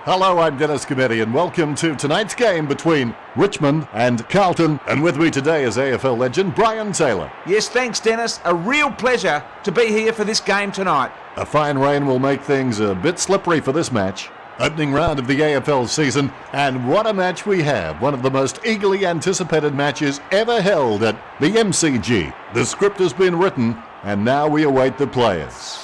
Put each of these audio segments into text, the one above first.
Hello, I'm Dennis Cometti and welcome to tonight's game between Richmond and Carlton. And with me today is AFL legend Brian Taylor. Yes, thanks Dennis. A real pleasure to be here for this game tonight. A fine rain will make things a bit slippery for this match. Opening round of the AFL season, and what a match we have. One of the most eagerly anticipated matches ever held at the MCG. The script has been written and now we await the players.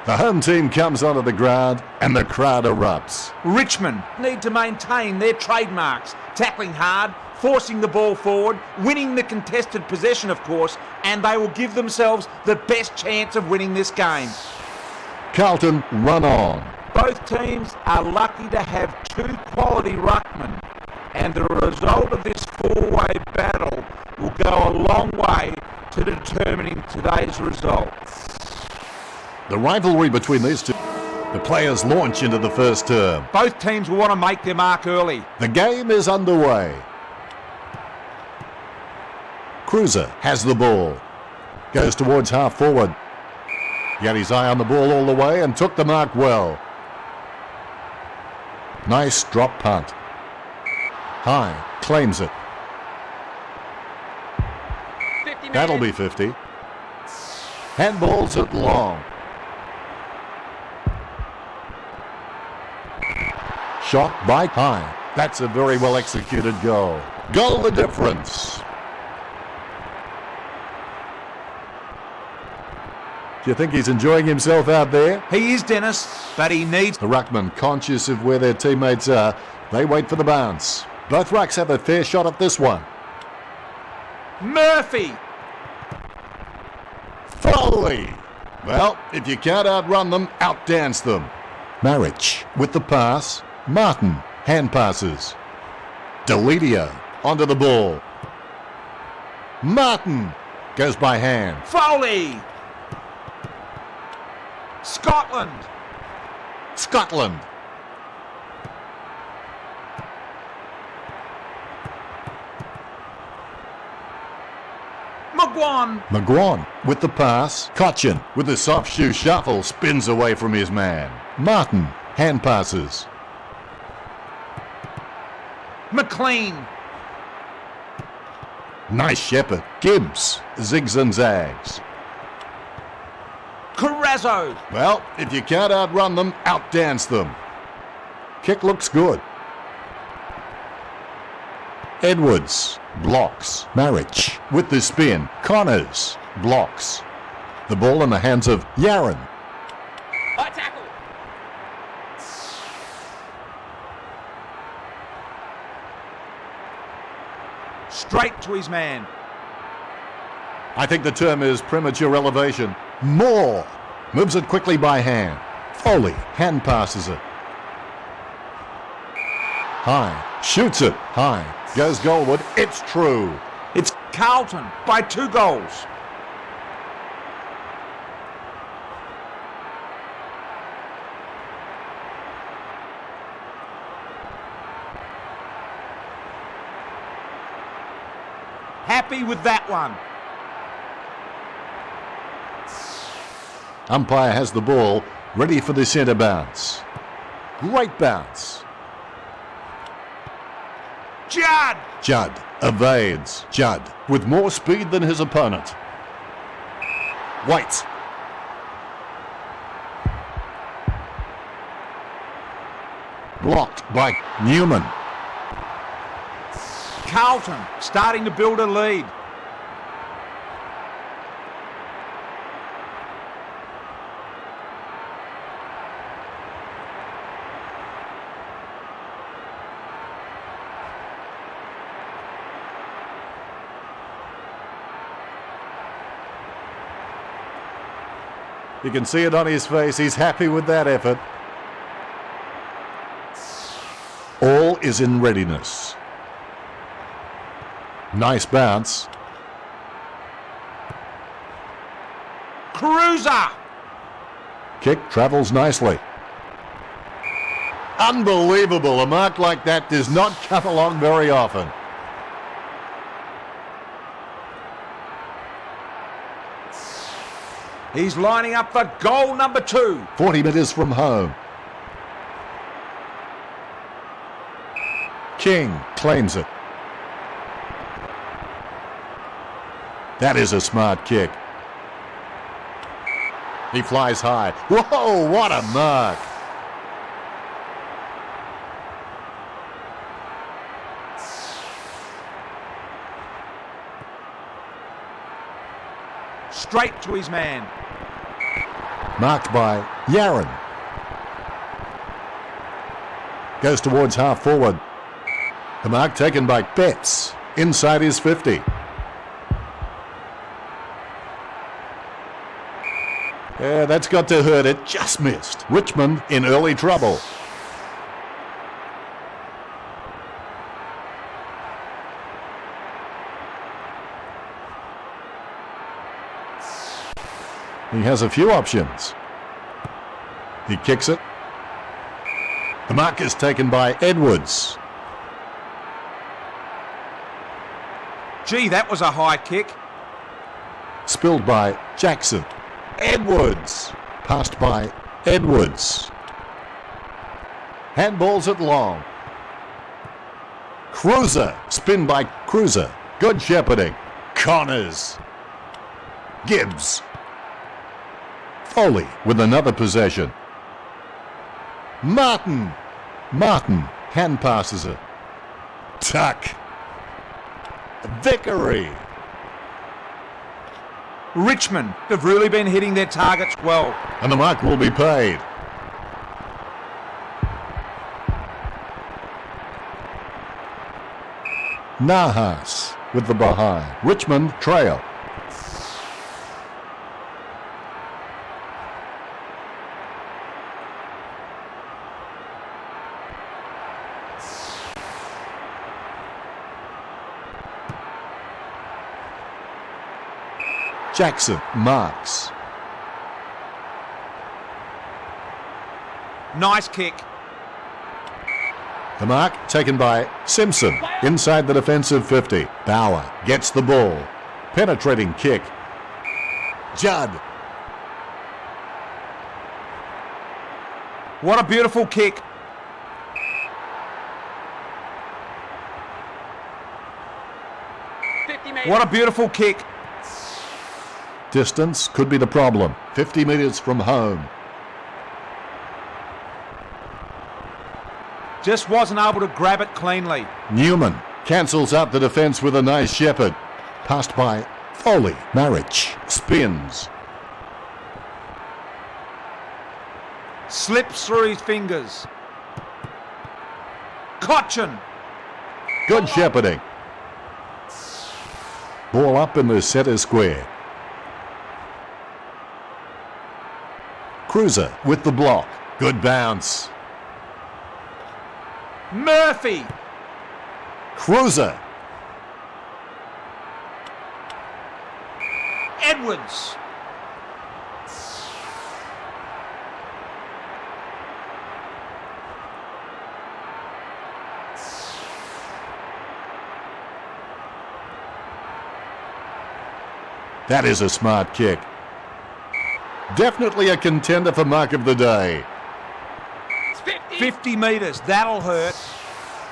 The home team comes onto the ground and the crowd erupts. Richmond need to maintain their trademarks, tackling hard, forcing the ball forward, winning the contested possession of course, and they will give themselves the best chance of winning this game. Carlton run on. Both teams are lucky to have two quality ruckmen, and the result of this four-way battle will go a long way to determining today's results. The rivalry between these two. The players launch into the first term. Both teams will want to make their mark early. The game is underway. Cruiser has the ball. Goes towards half forward. He had his eye on the ball all the way and took the mark well. Nice drop punt. High, claims it. That'll be 50. Handballs it long. Shot by High. That's a very well executed goal. Goal the difference. Do you think he's enjoying himself out there? He is, Dennis, but he needs... The ruckman, conscious of where their teammates are, they wait for the bounce. Both rucks have a fair shot at this one. Murphy! Foley! Well, if you can't outrun them, outdance them. Marich with the pass. Martin, hand passes. Deledio onto the ball. Martin goes by hand. Foley! Scotland! McGuan with the pass. Cochin with the soft shoe shuffle spins away from his man. Martin, hand passes. McLean. Nice shepherd. Gibbs zigs and zags. Carrazzo. Well, if you can't outrun them, outdance them. Kick looks good. Edwards blocks. Marich with the spin. Connors blocks. The ball in the hands of Yaron. High tackle. Straight to his man. I think the term is premature elevation. Moore moves it quickly by hand. Foley hand passes it. High shoots it. High goes goalward. It's true. It's Carlton by 2 goals. Happy with that one. Umpire has the ball, ready for the centre bounce. Great bounce. Judd evades. Judd with more speed than his opponent. White. Blocked by Newman. Carlton starting to build a lead. You can see it on his face. He's happy with that effort. All is in readiness. Nice bounce. Cruiser! Kick travels nicely. Unbelievable. A mark like that does not come along very often. He's lining up for goal number 2. 40 metres from home. King claims it. That is a smart kick. He flies high. Whoa, what a mark. Straight to his man. Marked by Yaron. Goes towards half forward. The mark taken by Betts. Inside his 50. Yeah, that's got to hurt. It just missed. Richmond in early trouble. He has a few options. He kicks it. The mark is taken by Edwards. Gee, that was a high kick. Spilled by Jackson. Edwards. Passed by Edwards. Handballs it long. Cruiser. Spin by Cruiser. Good shepherding. Connors. Gibbs. Foley with another possession. Martin. Martin hand passes it. Tuck. Vickery. Richmond have really been hitting their targets well. And the mark will be paid. Nahas with the behind. Richmond trail. Jackson marks. Nice kick. The mark taken by Simpson inside the defensive 50. Bauer gets the ball. Penetrating kick. Judd. What a beautiful kick. What a beautiful kick. Distance could be the problem. 50 metres from home. Just wasn't able to grab it cleanly. Newman cancels out the defence with a nice shepherd. Passed by Foley. Marriage spins. Slips through his fingers. Cochin. Good shepherding. Ball up in the centre square. Cruiser with the block. Good bounce. Murphy. Cruiser. Edwards. That is a smart kick. Definitely a contender for mark of the day. 50 metres, that'll hurt.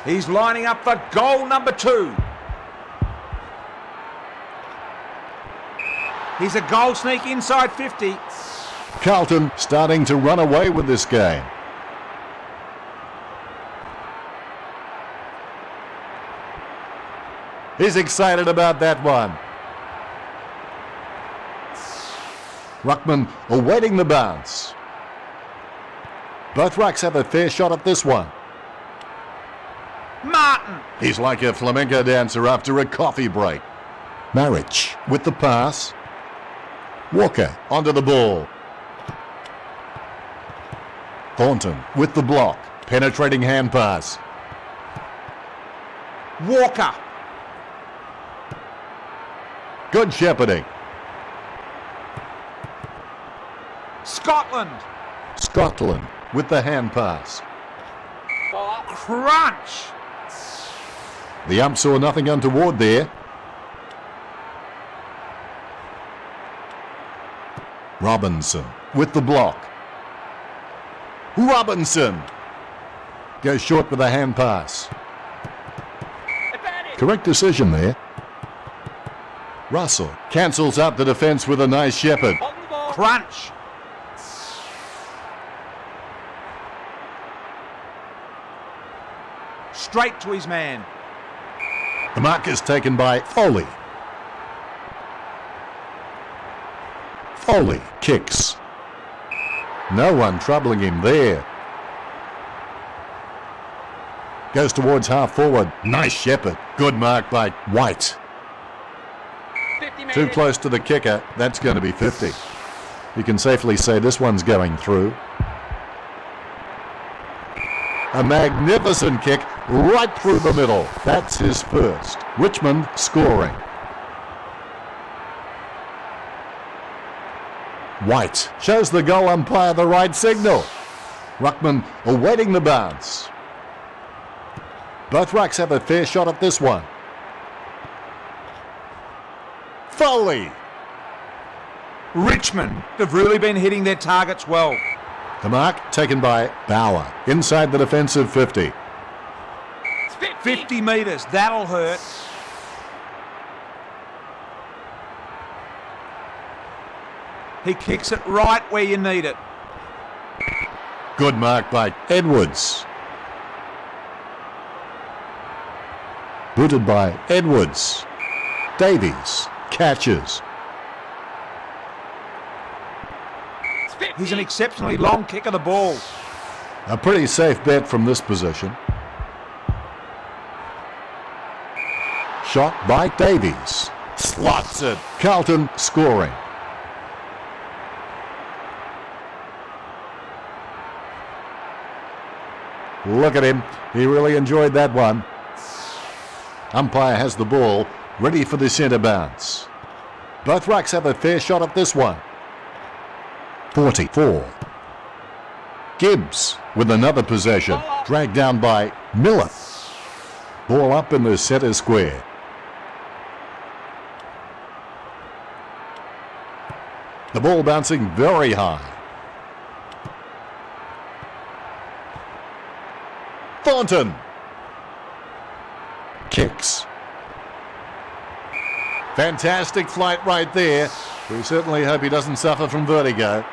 He's lining up for goal number 2. He's a goal sneak inside 50. Carlton starting to run away with this game. He's excited about that one. Ruckman awaiting the bounce. Both rucks have a fair shot at this one. Martin. He's like a flamenco dancer after a coffee break. Marriage with the pass. Walker onto the ball. Thornton with the block. Penetrating hand pass. Walker. Good shepherding. Scotland. Scotland with the hand pass. Crunch. The ump saw nothing untoward there. Robinson with the block. Robinson goes short with a hand pass. Correct decision there. Russell cancels out the defence with a nice shepherd. Crunch. Straight to his man. The mark is taken by Foley. Foley kicks. No one troubling him there. Goes towards half forward. Nice shepherd. Good mark by White. Too close to the kicker. That's going to be 50. You can safely say this one's going through. A magnificent kick right through the middle. That's his first. Richmond scoring. White shows the goal umpire the right signal. Ruckman awaiting the bounce. Both rucks have a fair shot at this one. Foley. Richmond have really been hitting their targets well. The mark taken by Bauer inside the defensive 50. 50 metres, that'll hurt. He kicks it right where you need it. Good mark by Edwards. Booted by Edwards. Davies catches. He's an exceptionally long kick of the ball. A pretty safe bet from this position. Shot by Davies. Slots it. Carlton scoring. Look at him. He really enjoyed that one. Umpire has the ball, ready for the centre bounce. Both rucks have a fair shot at this one. 44. Gibbs with another possession. Dragged down by Miller. Ball up in the centre square. The ball bouncing very high. Thornton kicks. Fantastic flight right there. We certainly hope he doesn't suffer from vertigo.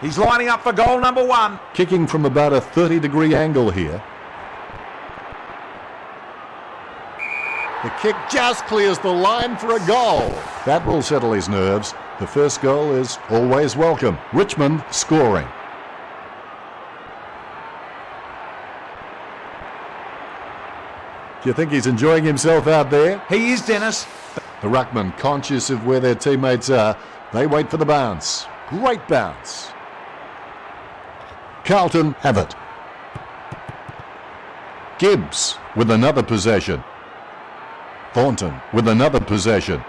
He's lining up for goal number 1. Kicking from about a 30-degree angle here. The kick just clears the line for a goal. That will settle his nerves. The first goal is always welcome. Richmond scoring. Do you think he's enjoying himself out there? He is, Dennis. The ruckman, conscious of where their teammates are, they wait for the bounce. Great bounce. Carlton have it. Gibbs with another possession. Thornton with another possession.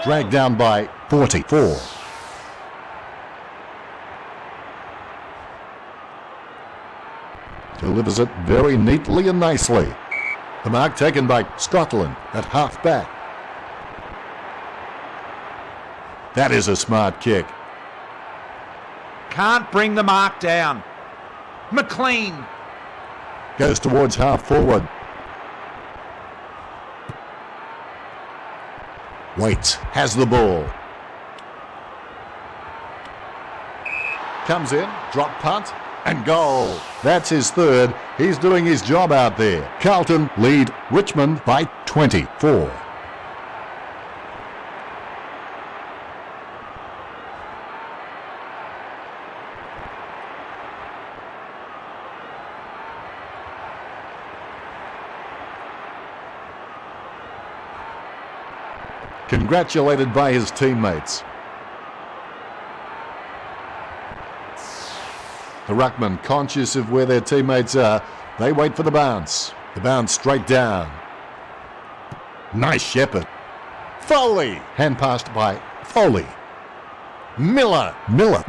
Dragged down by 44. Delivers it very neatly and nicely. The mark taken by Scotland at half back. That is a smart kick. Can't bring the mark down. McLean. Goes towards half forward. Waits, has the ball. Comes in, drop punt, and goal. That's his third. He's doing his job out there. Carlton lead Richmond by 24. Congratulated by his teammates. The ruckman, conscious of where their teammates are, they wait for the bounce. The bounce straight down. Nice shepherd. Foley. Hand passed by Foley. Miller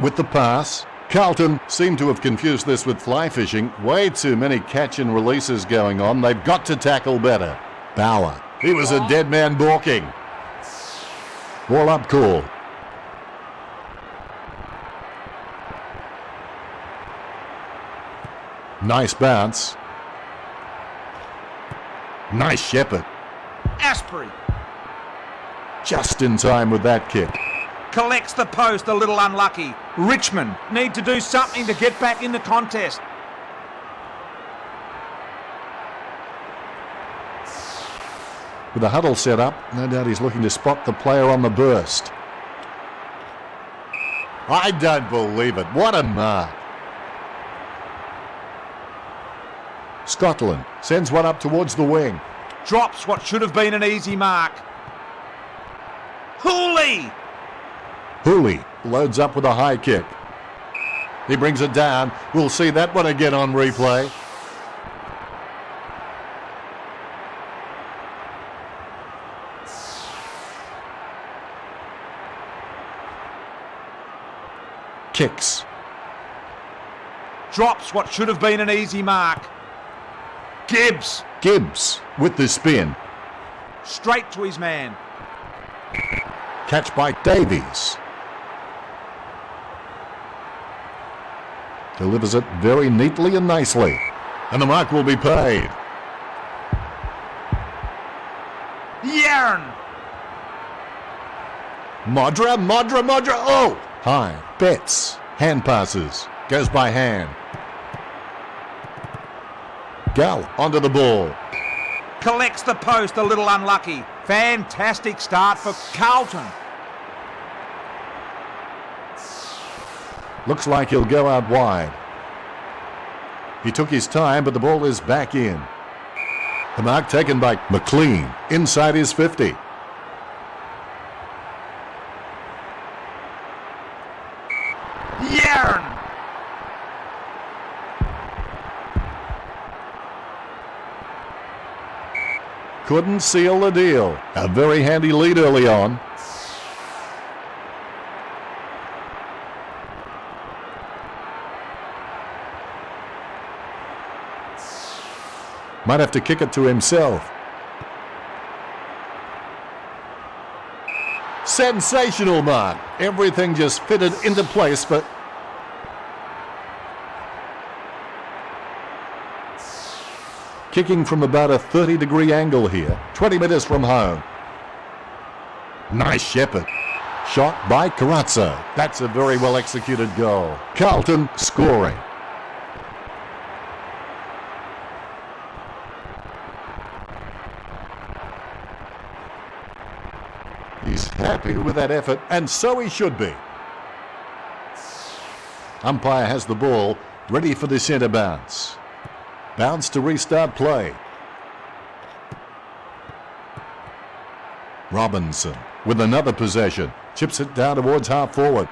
with the pass. Carlton seem to have confused this with fly fishing. Way too many catch and releases going on. They've got to tackle better. Bauer. He was a dead man balking. Ball up call. Nice bounce. Nice shepherd. Asprey Just in time with that kick. collects the post, a little unlucky. Richmond need to do something to get back in the contest. With the huddle set up, no doubt he's looking to spot the player on the burst. I don't believe it. What a mark. Scotland sends one up towards the wing. Drops what should have been an easy mark. Hooley Hooley loads up with a high kick. He brings it down. We'll see that one again on replay. Kicks. drops what should have been an easy mark. Gibbs Gibbs with the spin. straight to his man. Catch by Davies. Delivers it very neatly and nicely. And the mark will be paid. Yarn Modra. Oh! High. Betts. Hand passes. Goes by hand. Gal onto the ball. collects the post, a little unlucky. Fantastic start for Carlton. Looks like he'll go out wide. He took his time, but the ball is back in. The mark taken by McLean inside his 50. Yarn Couldn't seal the deal. A very handy lead early on. Might have to kick it to himself. Sensational mark. Everything just fitted into place, but kicking from about a 30-degree angle here. 20 metres from home. Nice shepherd. Shot by Carazzo. That's a very well-executed goal. Carlton scoring. He's happy with that effort, and so he should be. Umpire has the ball, ready for the centre bounce. Bounce to restart play. Robinson with another possession. Chips it down towards half forward.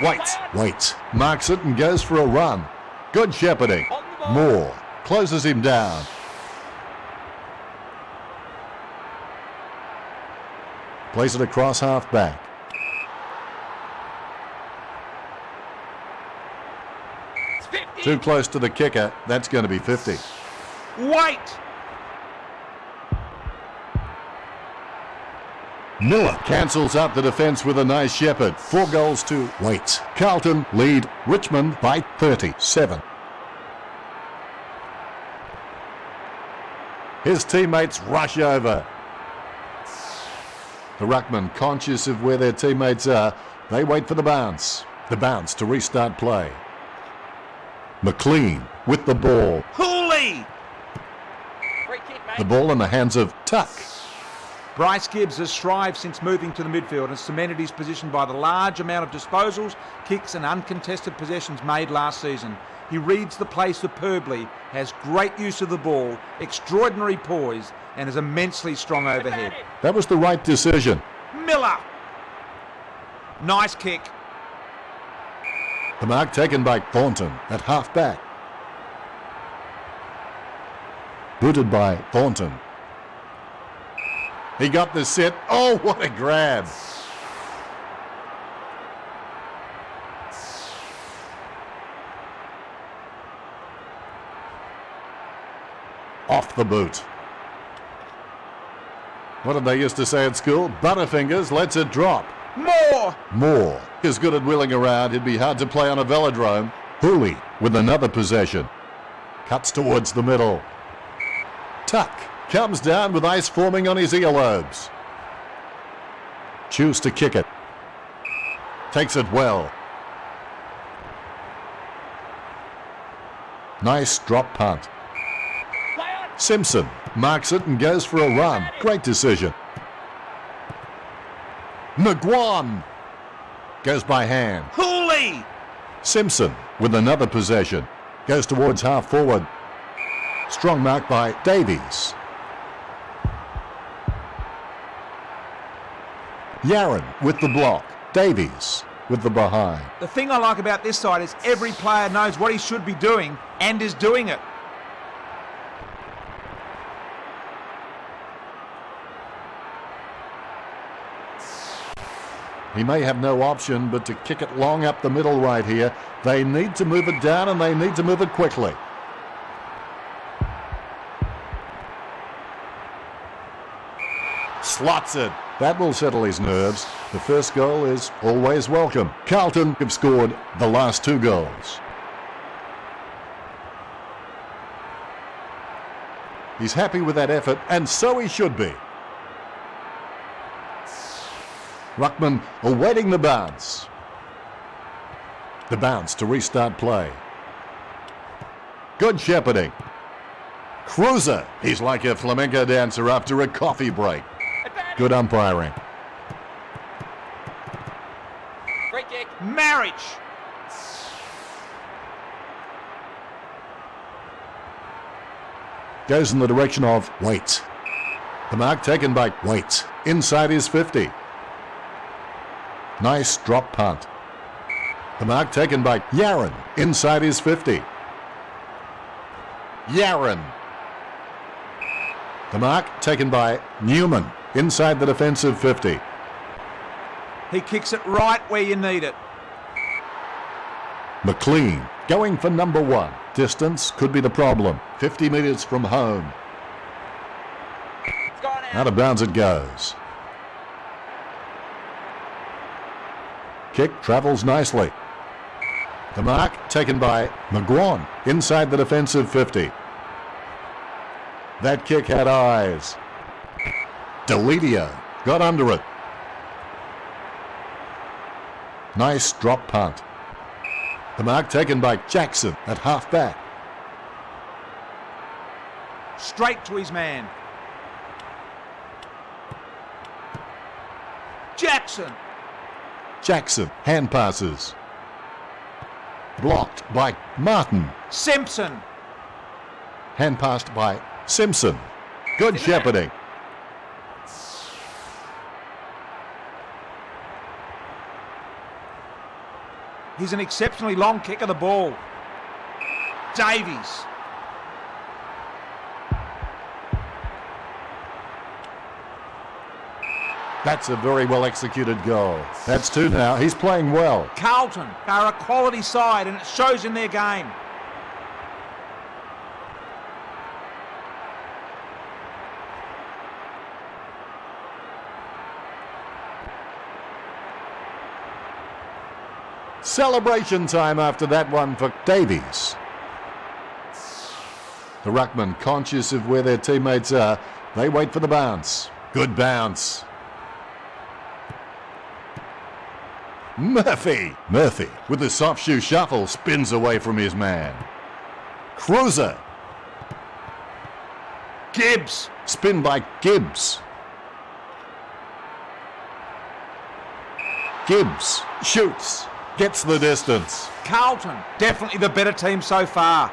Waits. Marks it and goes for a run. Good shepherding. Moore closes him down. Plays it across half back. Too close to the kicker. That's going to be 50. White Miller cancels out the defence with a nice shepherd. 4 goals to Waits. Carlton lead Richmond by 37. His teammates rush over. The ruckman, conscious of where their teammates are, they wait for the bounce. The bounce to restart play. McLean with the ball. Hooley The ball in the hands of Tuck. Bryce Gibbs has thrived since moving to the midfield and cemented his position by the large amount of disposals, kicks and uncontested possessions made last season. He reads the play superbly, has great use of the ball, extraordinary poise and is immensely strong overhead. That was the right decision. Miller. Nice kick. The mark taken by Thornton at half back. Booted by Thornton. He got the set. Oh, what a grab. Off the boot. What did they used to say at school? Butterfingers lets it drop. Moore is good at wheeling around. It'd be hard to play on a velodrome. Hooley with another possession. Cuts towards the middle. Tuck comes down with ice forming on his earlobes. Choose to kick it. Takes it well. Nice drop punt. Simpson marks it and goes for a run. Great decision. McGuan goes by hand. Hooley! Simpson with another possession. Goes towards half forward. Strong mark by Davies. Yaron with the block. Davies with the behind. The thing I like about this side is every player knows what he should be doing and is doing it. He may have no option but to kick it long up the middle right here. They need to move it down and they need to move it quickly. Slots it. That will settle his nerves. The first goal is always welcome. Carlton have scored the last 2 goals. He's happy with that effort, and so he should be. Ruckman awaiting the bounce. The bounce to restart play. Good shepherding. Cruiser. He's like a flamenco dancer after a coffee break. Good umpiring. Free kick. Marriage! Goes in the direction of Waite. The mark taken by Waite. Inside his 50. Nice drop punt. The mark taken by Yaron. Inside his 50. Yaron. The mark taken by Newman. Inside the defensive 50. He kicks it right where you need it. McLean going for number 1. Distance could be the problem. 50 metres from home. It's gone Out of bounds it goes. Kick travels nicely. The mark taken by McGuan inside the defensive 50. That kick had eyes. Delidio got under it. Nice drop punt. The mark taken by Jackson at half back. Straight to his man. Jackson. Jackson hand passes. Blocked by Martin. Simpson. Hand passed by Simpson. Good shepherding. He's an exceptionally long kick of the ball. Davies. That's a very well executed goal. That's 2 now. He's playing well. Carlton are a quality side and it shows in their game. Celebration time after that one for Davies. The ruckman, conscious of where their teammates are, they wait for the bounce. Good bounce. Murphy with the soft shoe shuffle spins away from his man. Cruiser. Gibbs. Spin by Gibbs. Gibbs shoots. Gets the distance. Carlton, definitely the better team so far.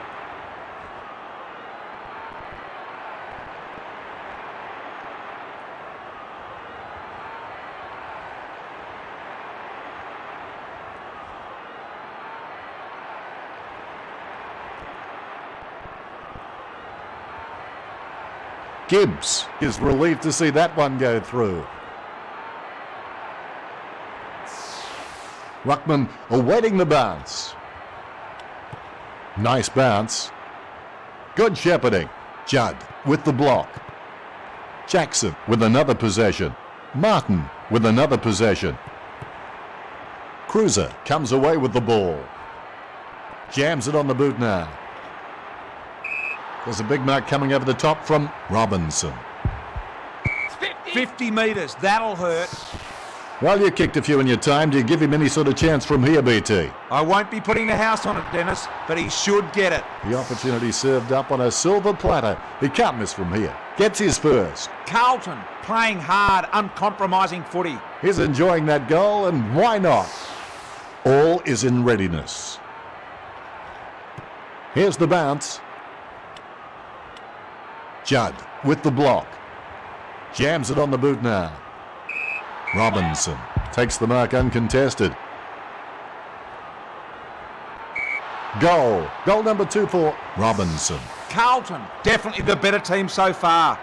Gibbs is relieved to see that one go through. Ruckman awaiting the bounce. Nice bounce. Good shepherding. Judd with the block. Jackson with another possession. Martin with another possession. Cruiser comes away with the ball. Jams it on the boot now. There's a big mark coming over the top from Robinson. It's 50. 50 metres, that'll hurt. Well, you kicked a few in your time. Do you give him any sort of chance from here, BT? I won't be putting the house on it, Dennis, but he should get it. The opportunity served up on a silver platter. He can't miss from here. Gets his first. Carlton playing hard, uncompromising footy. He's enjoying that goal, and why not? All is in readiness. Here's the bounce. Judd with the block. Jams it on the boot now. Robinson takes the mark uncontested. Goal. Goal number 2 for Robinson. Carlton, definitely the better team so far.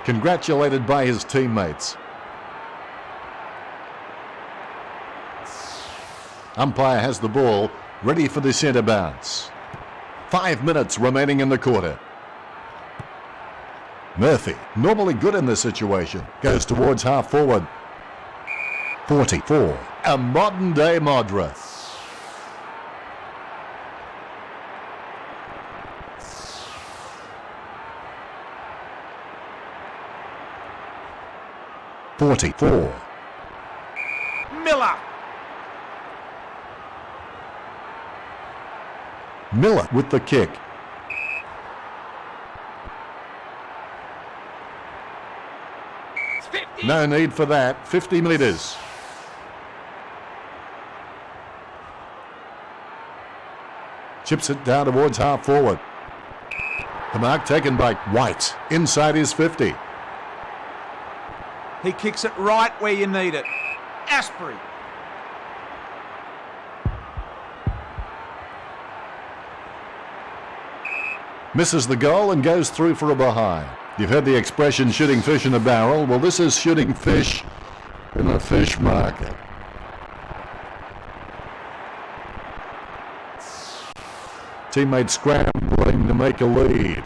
Congratulated by his teammates. Umpire has the ball, ready for the centre bounce. 5 minutes remaining in the quarter. Murphy, normally good in this situation, goes towards half forward. 44, a modern day Modra. Miller with the kick. It's 50. No need for that. 50 metres. Chips it down towards half forward. The mark taken by White. Inside his 50. He kicks it right where you need it. Asprey. Misses the goal and goes through for a behind. You've heard the expression shooting fish in a barrel. Well, this is shooting fish in a fish market. Teammates scrambling to make a lead.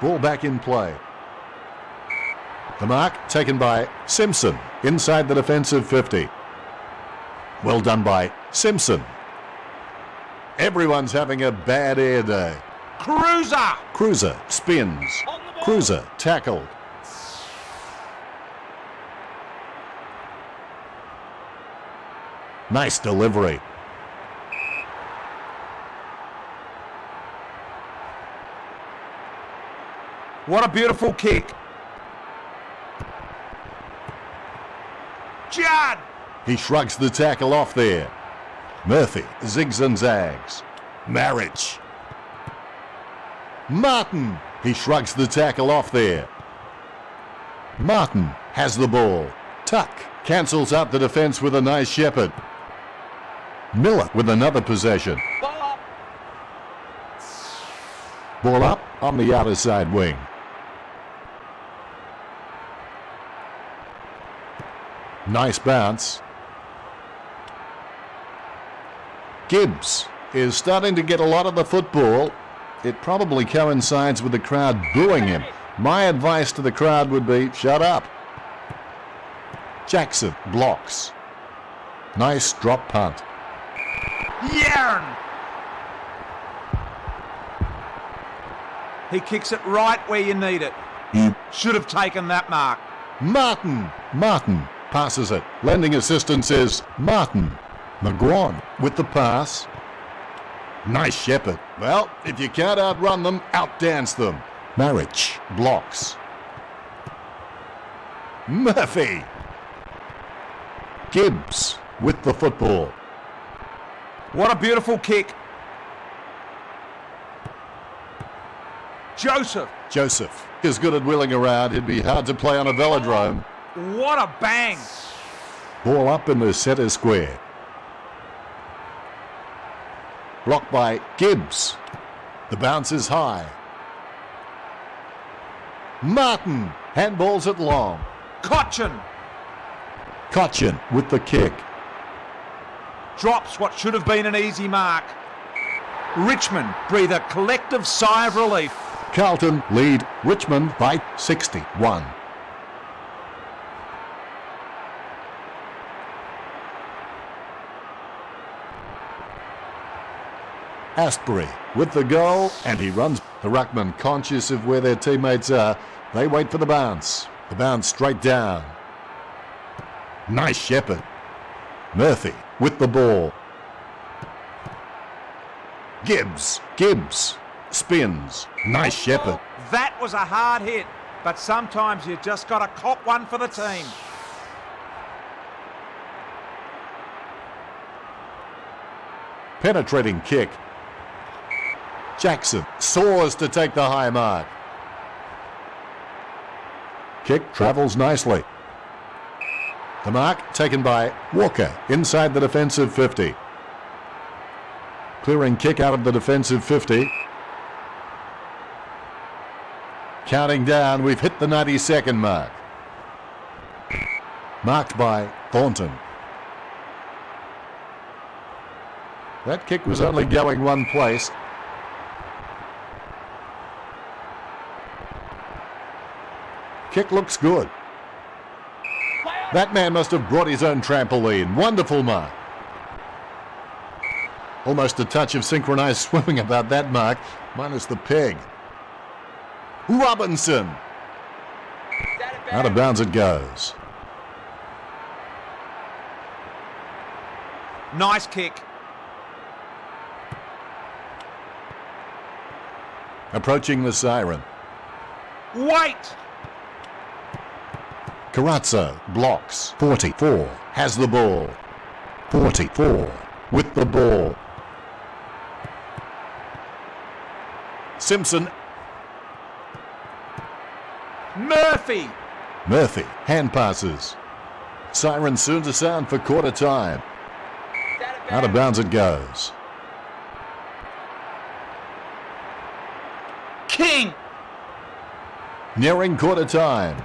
Ball back in play. The mark taken by Simpson inside the defensive 50. Well done by Simpson. Everyone's having a bad air day. Cruiser spins. Cruiser tackled. Nice delivery. What a beautiful kick. Judd! He shrugs the tackle off there. Murphy zigs and zags. Marriage. Martin. He shrugs the tackle off there. Martin has the ball. Tuck cancels out the defence with a nice shepherd. Miller with another possession. Ball up. Ball up on the outer side wing. Nice bounce. Gibbs is starting to get a lot of the football. It probably coincides with the crowd booing him. My advice to the crowd would be, shut up. Jackson blocks. Nice drop punt. Yarn! He kicks it right where you need it. Should have taken that mark. Martin passes it. Lending assistance is Martin. McGuan with the pass. Nice shepherd. Well, if you can't outrun them, outdance them. Marriage blocks. Murphy. Gibbs with the football. What a beautiful kick. Joseph is good at wheeling around. It'd be hard to play on a velodrome. What a bang. Ball up in the centre square. Blocked by Gibbs. The bounce is high. Martin handballs it long. Cochin with the kick. drops what should have been an easy mark. Richmond breathe a collective sigh of relief. Carlton lead Richmond by 61. Astbury with the goal, and he runs. The ruckman, conscious of where their teammates are, they wait for the bounce. The bounce straight down. Nice shepherd. Murphy with the ball. Gibbs spins. Nice shepherd. That was a hard hit, but sometimes you just got to cop one for the team. Penetrating kick. Jackson soars to take the high mark. Kick travels nicely. The mark taken by Walker inside the defensive 50. Clearing kick out of the defensive 50. Counting down, we've hit the 92nd mark. Marked by Thornton. That kick was only going one place. Kick looks good. That man must have brought his own trampoline. Wonderful mark. Almost a touch of synchronized swimming about that mark, minus the peg. Robinson. Out of bounds it goes. Nice kick. Approaching the siren. Wait! Carazzo blocks. 44 has the ball. 44 with the ball. Simpson. Murphy Hand passes. Siren soon to sound for quarter time. Out of bounds it goes. King. Nearing quarter time.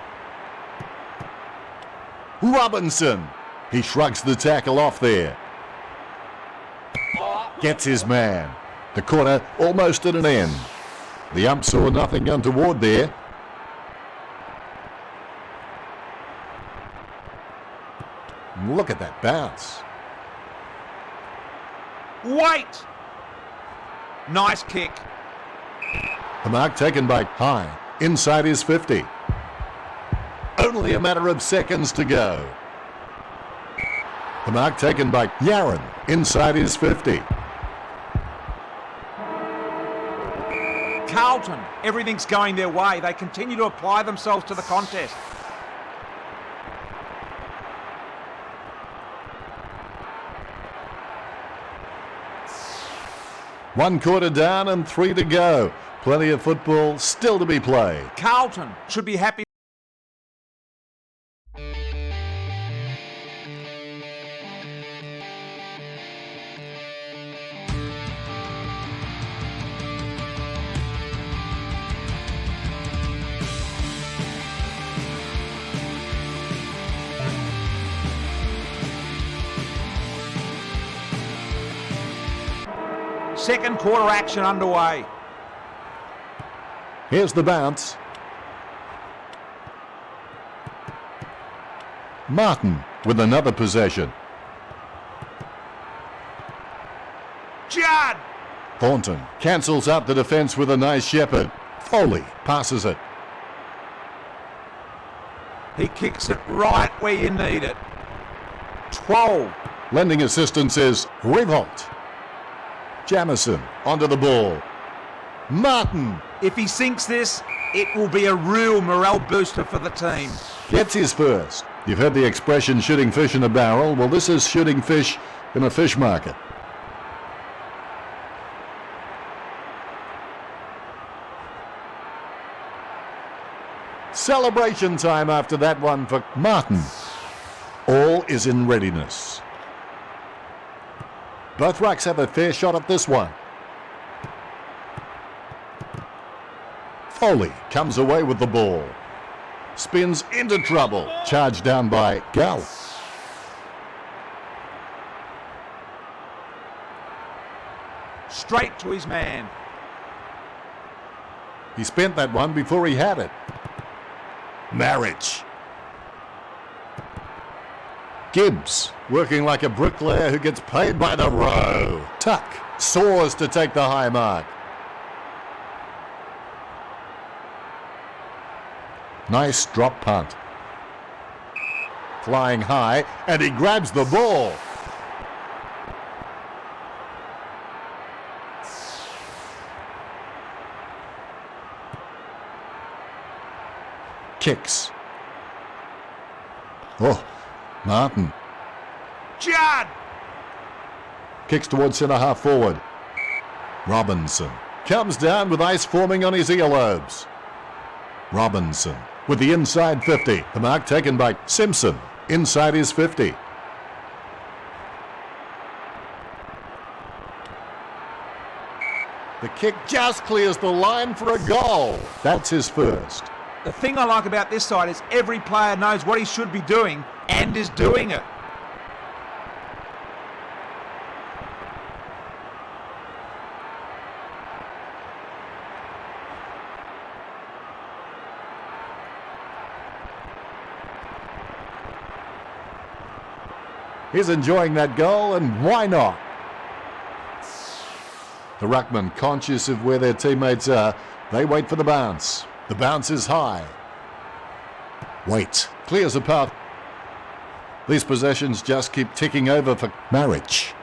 Robinson. He shrugs the tackle off there. Gets his man. The quarter almost at an end. The ump saw nothing untoward there. Look at that bounce. Wait! Nice kick. The mark taken by High. Inside his 50. Only a matter of seconds to go. The mark taken by Yaron. Inside his 50. Carlton, everything's going their way. They continue to apply themselves to the contest. One quarter down and 3 to go. Plenty of football still to be played. Carlton should be happy. Second quarter action underway. Here's the bounce. Martin with another possession. Judd! Thornton cancels out the defence with a nice shepherd. Foley passes it. He kicks it right where you need it. 12. Lending assistance is Revolt. Jamison onto the ball. Martin If he sinks this, it will be a real morale booster for the team. gets his first. You've heard the expression shooting fish in a barrel. Well, this is shooting fish in a fish market. Celebration time after that one for Martin. All is in readiness. Both rucks have a fair shot at this one. Foley comes away with the ball. Spins into trouble. Charged down by Gall. straight to his man. He spent that one before he had it. Marriage. Gibbs, working like a bricklayer who gets paid by the row. Tuck soars to take the high mark. Nice drop punt. Flying high, and he grabs the ball. Kicks. Oh, Martin. Judd! Kicks towards centre half forward. Robinson comes down with ice forming on his earlobes. Robinson with the inside 50. The mark taken by Simpson inside his 50. The kick just clears the line for a goal. That's his first. The thing I like about this side is every player knows what he should be doing and is doing it. He's enjoying that goal, and why not? The ruckman, conscious of where their teammates are, they wait for the bounce. The bounce is high. Wait, clears a path. These possessions just keep ticking over for Marriage.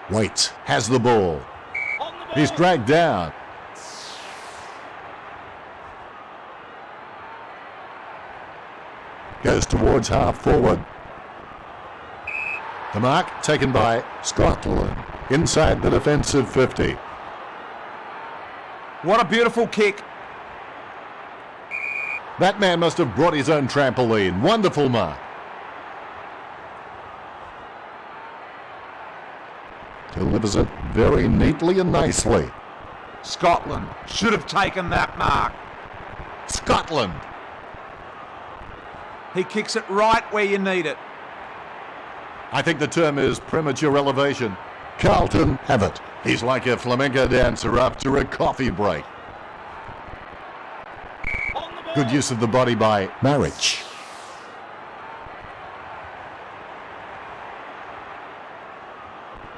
Wait, has the ball. He's dragged down. Goes towards half forward. The mark taken by Scotland inside the defensive 50. What a beautiful kick. That man must have brought his own trampoline. Wonderful mark. Delivers it very neatly and nicely. Scotland should have taken that mark. Scotland. He kicks it right where you need it. I think the term is premature elevation. Carlton have it. He's like a flamenco dancer after a coffee break. Good use of the body by Marriage.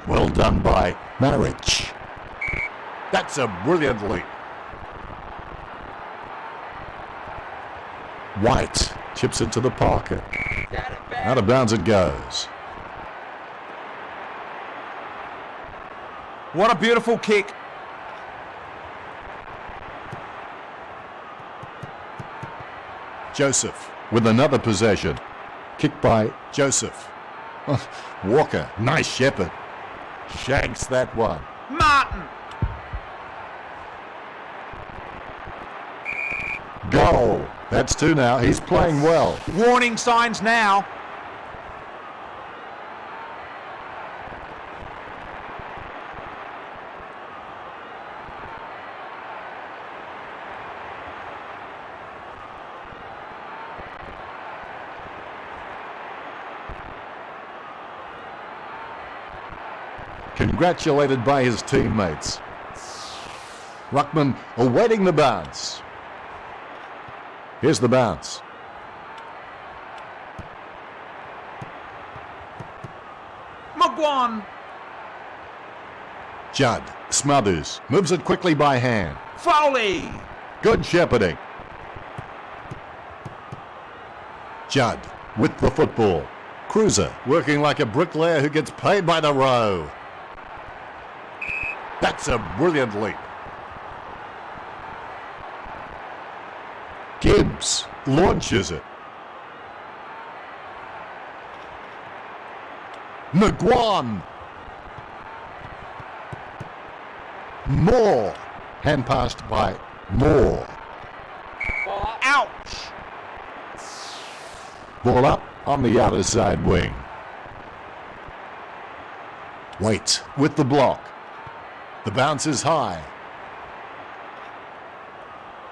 Well done by Marriage. That's a brilliant leap. White chips it to the pocket. Out of bounds it goes. What a beautiful kick. Joseph with another possession. Kick by Joseph. Walker, nice shepherd. Shanks that one. Martin. Goal. That's two now. He's playing well. Warning signs now. Congratulated by his teammates. Ruckman awaiting the bounce. Here's the bounce. McGuan. Judd smothers, moves it quickly by hand. Foley. Good shepherding. Judd with the football. Cruiser working like a bricklayer who gets paid by the row. That's a brilliant leap. Gibbs launches it. McGuan. Moore. Hand passed by Moore. Ouch. Ball up on the outer side wing. Wait with the block. The bounce is high.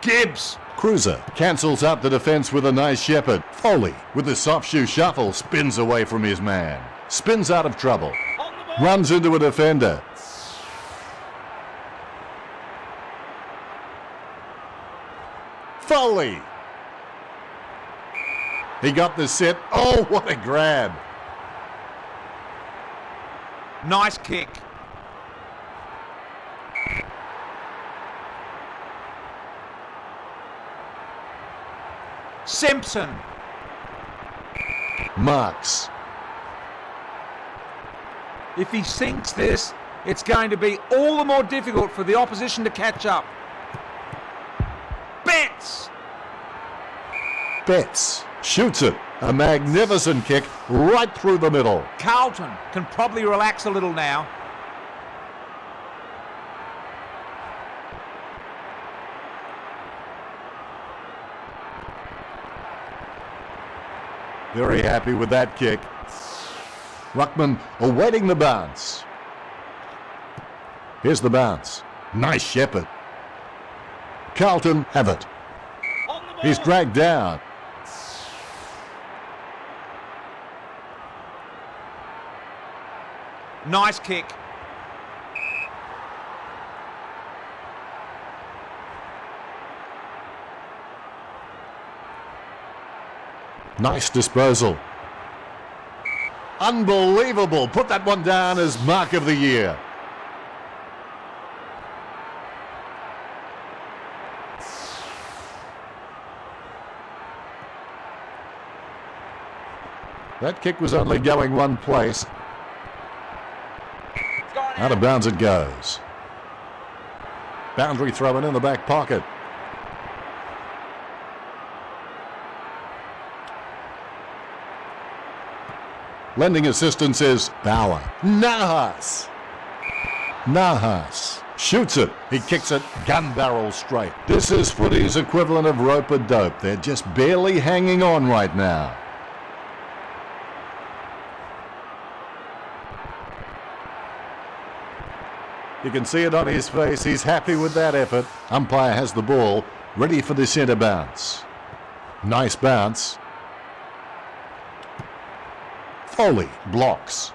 Gibbs. Cruiser cancels out the defence with a nice shepherd. Foley with the soft shoe shuffle spins away from his man. Spins out of trouble. Runs into a defender. Foley. He got the set. Oh, what a grab. Nice kick. Simpson. Marks. If he sinks this, it's going to be all the more difficult for the opposition to catch up. Betts. Betts shoots it. A magnificent kick right through the middle. Carlton can probably relax a little now. Very happy with that kick. Ruckman awaiting the bounce. Here's the bounce. Nice shepherd. Carlton have it. On the ball. He's dragged down. Nice kick. Nice disposal. Unbelievable. Put that one down as mark of the year. That kick was only going one place. It's gone Out of bounds it goes. Boundary thrown in the back pocket. Lending assistance is Bauer. Nahas shoots it. He kicks it gun barrel straight. This is footy's equivalent of rope a dope. They're just barely hanging on right now. You can see it on his face. He's happy with that effort. Umpire has the ball, ready for the centre bounce. Nice bounce. Foley blocks.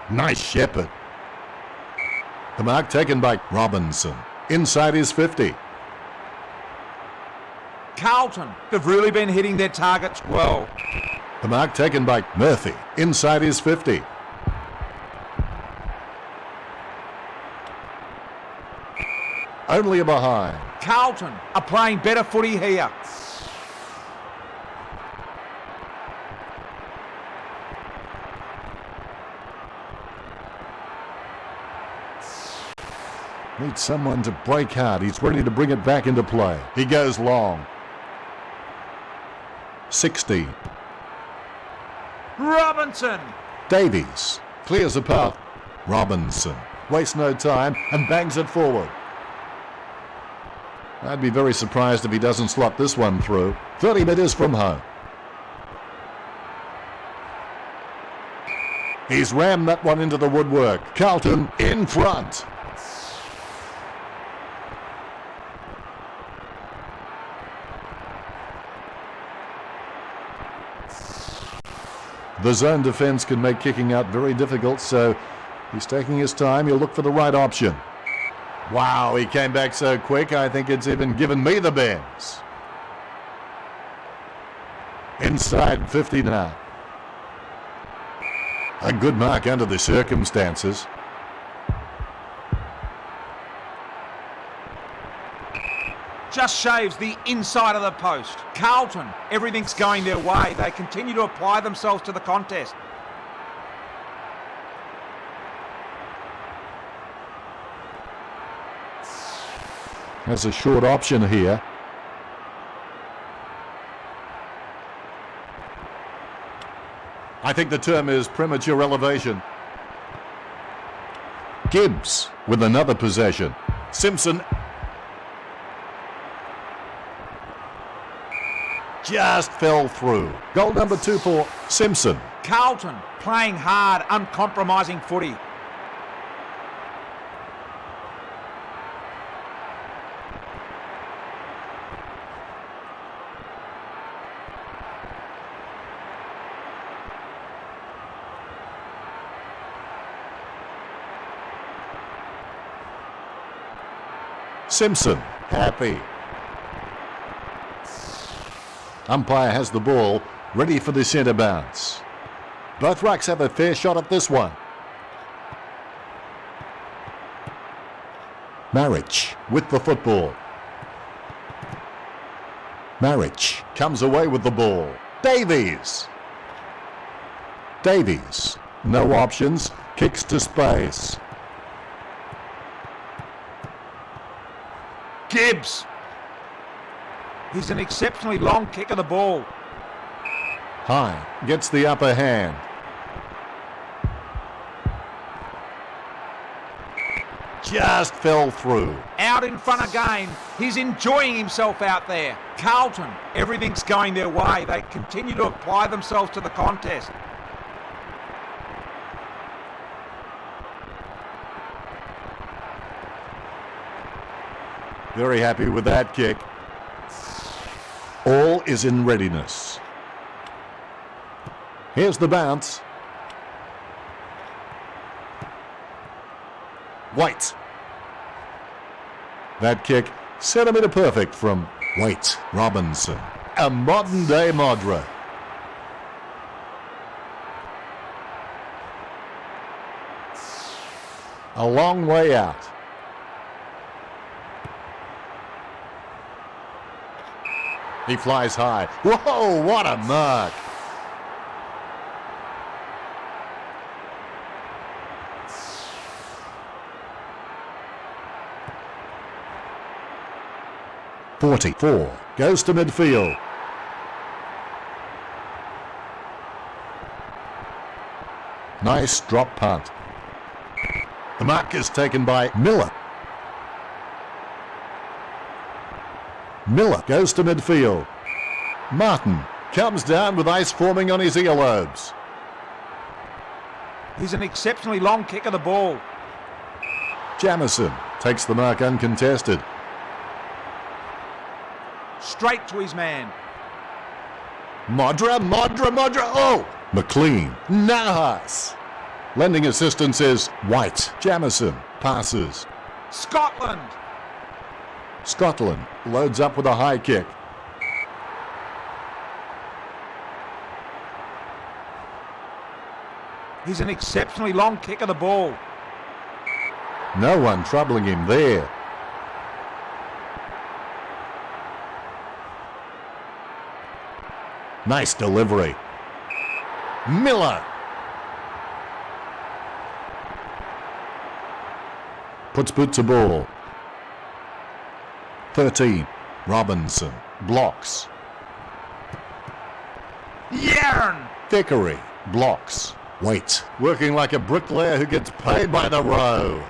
Nice shepherd. The mark taken by Robinson. Inside his 50. Carlton have really been hitting their targets well. The mark taken by Murphy. Inside his 50. Only a behind. Carlton are playing better footy here. Needs someone to break hard. He's ready to bring it back into play. He goes long. 60. Robinson. Davies clears a path. Robinson wastes no time and bangs it forward. I'd be very surprised if he doesn't slot this one through. 30 metres from home. He's rammed that one into the woodwork. Carlton in front. The zone defence can make kicking out very difficult, so he's taking his time. He'll look for the right option. Wow, he came back so quick, I think it's even given me the bends. Inside 50 now. A good mark under the circumstances. Just shaves the inside of the post. Carlton, everything's going their way. They continue to apply themselves to the contest. That's a short option here. I think the term is premature elevation. Gibbs with another possession. Simpson just fell through. Goal number 2 for Simpson. Carlton playing hard, uncompromising footy. Simpson happy. Umpire has the ball, ready for the centre bounce. Both rucks have a fair shot at this one. Marriage with the football. Marriage comes away with the ball. Davies. Davies. No options. Kicks to space. Gibbs. He's an exceptionally long kick of the ball. High gets the upper hand. Just fell through. Out in front again. He's enjoying himself out there. Carlton, everything's going their way. They continue to apply themselves to the contest. Very happy with that kick. All is in readiness. Here's the bounce. White. That kick, centimetre perfect from White Robinson. A modern day Modra. A long way out. He flies high. Whoa, what a mark. .44 goes to midfield. Nice drop punt. The mark is taken by Miller. Miller goes to midfield. Martin comes down with ice forming on his earlobes. He's an exceptionally long kick of the ball. Jamison takes the mark uncontested. Straight to his man. Modra. Oh! McLean. Nahas. Lending assistance is White. Jamison passes. Scotland. Scotland loads up with a high kick. He's an exceptionally long kick of the ball. No one troubling him there. Nice delivery. Miller. Puts boot to ball. 13. Robinson. Blocks. Yarn. Thickery. Blocks. Wait. Working like a bricklayer who gets paid by the row.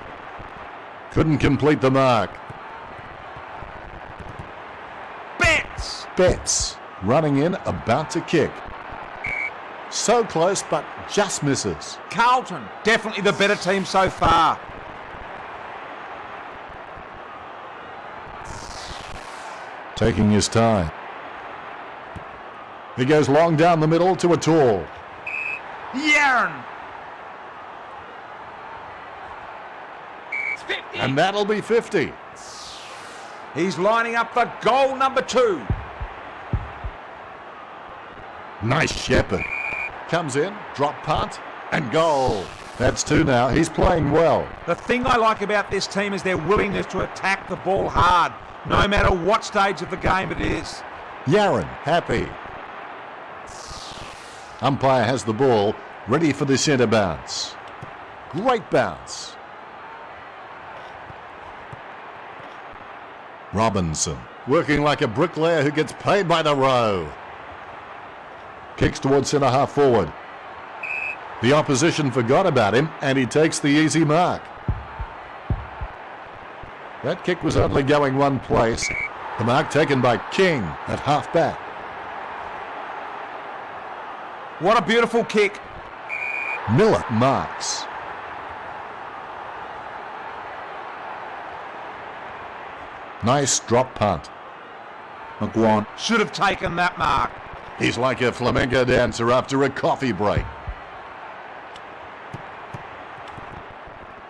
Couldn't complete the mark. Betts. Running in, about to kick. So close, but just misses. Carlton, definitely the better team so far. Taking his time. He goes long down the middle to a tall. Yarn. It's 50. And that'll be 50. He's lining up for goal number 2. Nice shepherd. Comes in, drop punt, and goal. That's 2 now. He's playing well. The thing I like about this team is their willingness to attack the ball hard, no matter what stage of the game it is. Yaron, happy. Umpire has the ball, ready for the centre bounce. Great bounce. Robinson, working like a bricklayer who gets paid by the row. Kicks towards centre half forward. The opposition forgot about him and he takes the easy mark. That kick was only going one place. The mark taken by King at half back. What a beautiful kick. Miller marks. Nice drop punt. McGuan Should have taken that mark. He's like a flamenco dancer after a coffee break.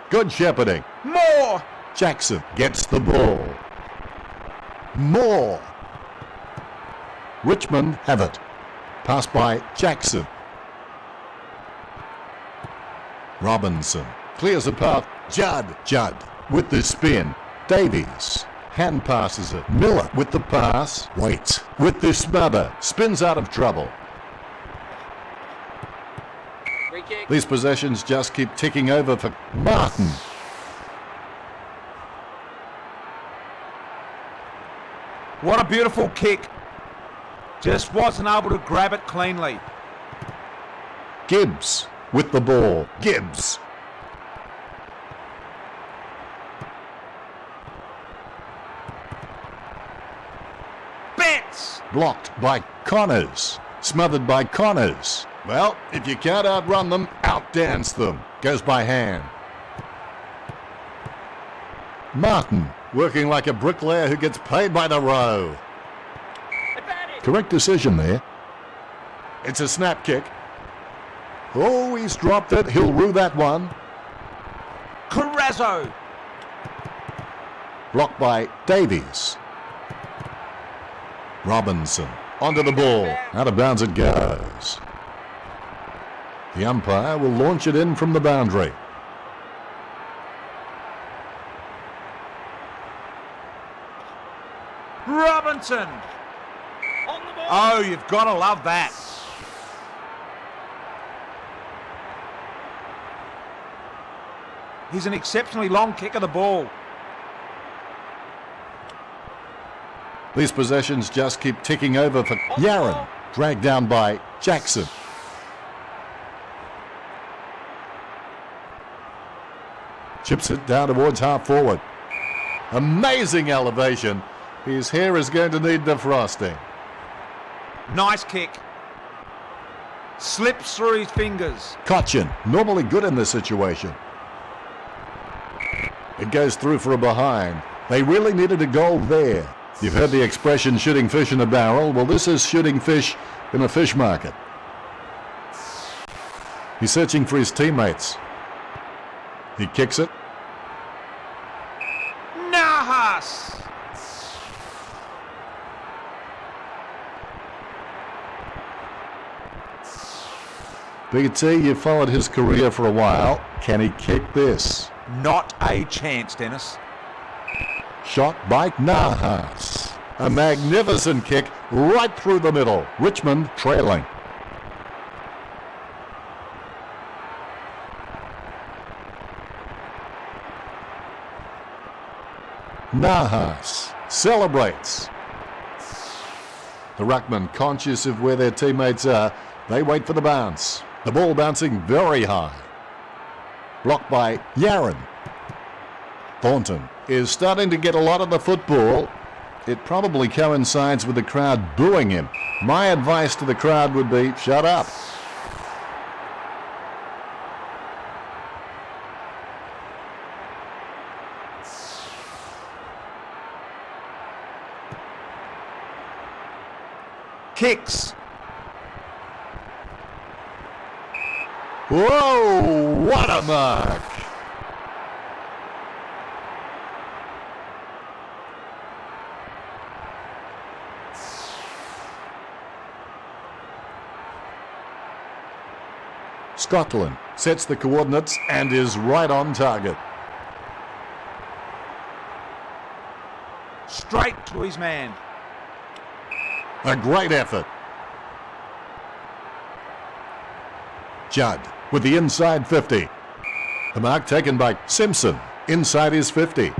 Good shepherding. More. Jackson gets the ball. Moore. Richmond have it. Pass by Jackson. Robinson clears a path. Judd with the spin. Davies hand passes it. Miller with the pass. Waits with the smother. Spins out of trouble. Free kick. These possessions just keep ticking over for Martin. What a beautiful kick. Just wasn't able to grab it cleanly. Gibbs with the ball. Gibbs. Betts. Blocked by Connors. Smothered by Connors. Well, if you can't outrun them, outdance them. Goes by hand. Martin, working like a bricklayer who gets paid by the row. Advantage. Correct decision there. It's a snap kick. Oh, he's dropped it. He'll rue that one. Carrazzo. Blocked by Davies. Robinson onto the ball. Out of bounds it goes. The umpire will launch it in from the boundary. Robinson. On the ball. Oh, you've got to love that. He's an exceptionally long kick of the ball. These possessions just keep ticking over for Yaron. Dragged down by Jackson. Chips it down towards half forward. Amazing elevation. His hair is going to need defrosting. Nice kick. Slips through his fingers. Cochin, normally good in this situation. It goes through for a behind. They really needed a goal there. You've heard the expression shooting fish in a barrel. Well, this is shooting fish in a fish market. He's searching for his teammates. He kicks it. Nahas. BT, you've followed his career for a while. Can he kick this? Not a chance, Dennis. Shot by Nahas. A magnificent kick right through the middle. Richmond trailing. Nahas celebrates. The ruckman, conscious of where their teammates are, they wait for the bounce. The ball bouncing very high. Blocked by Yaron. Thornton is starting to get a lot of the football. It probably coincides with the crowd booing him. My advice to the crowd would be, shut up. Kicks. Whoa, what a mark. Scotland sets the coordinates and is right on target. Straight to his man. A great effort. Judd with the inside 50. The mark taken by Simpson inside his 50.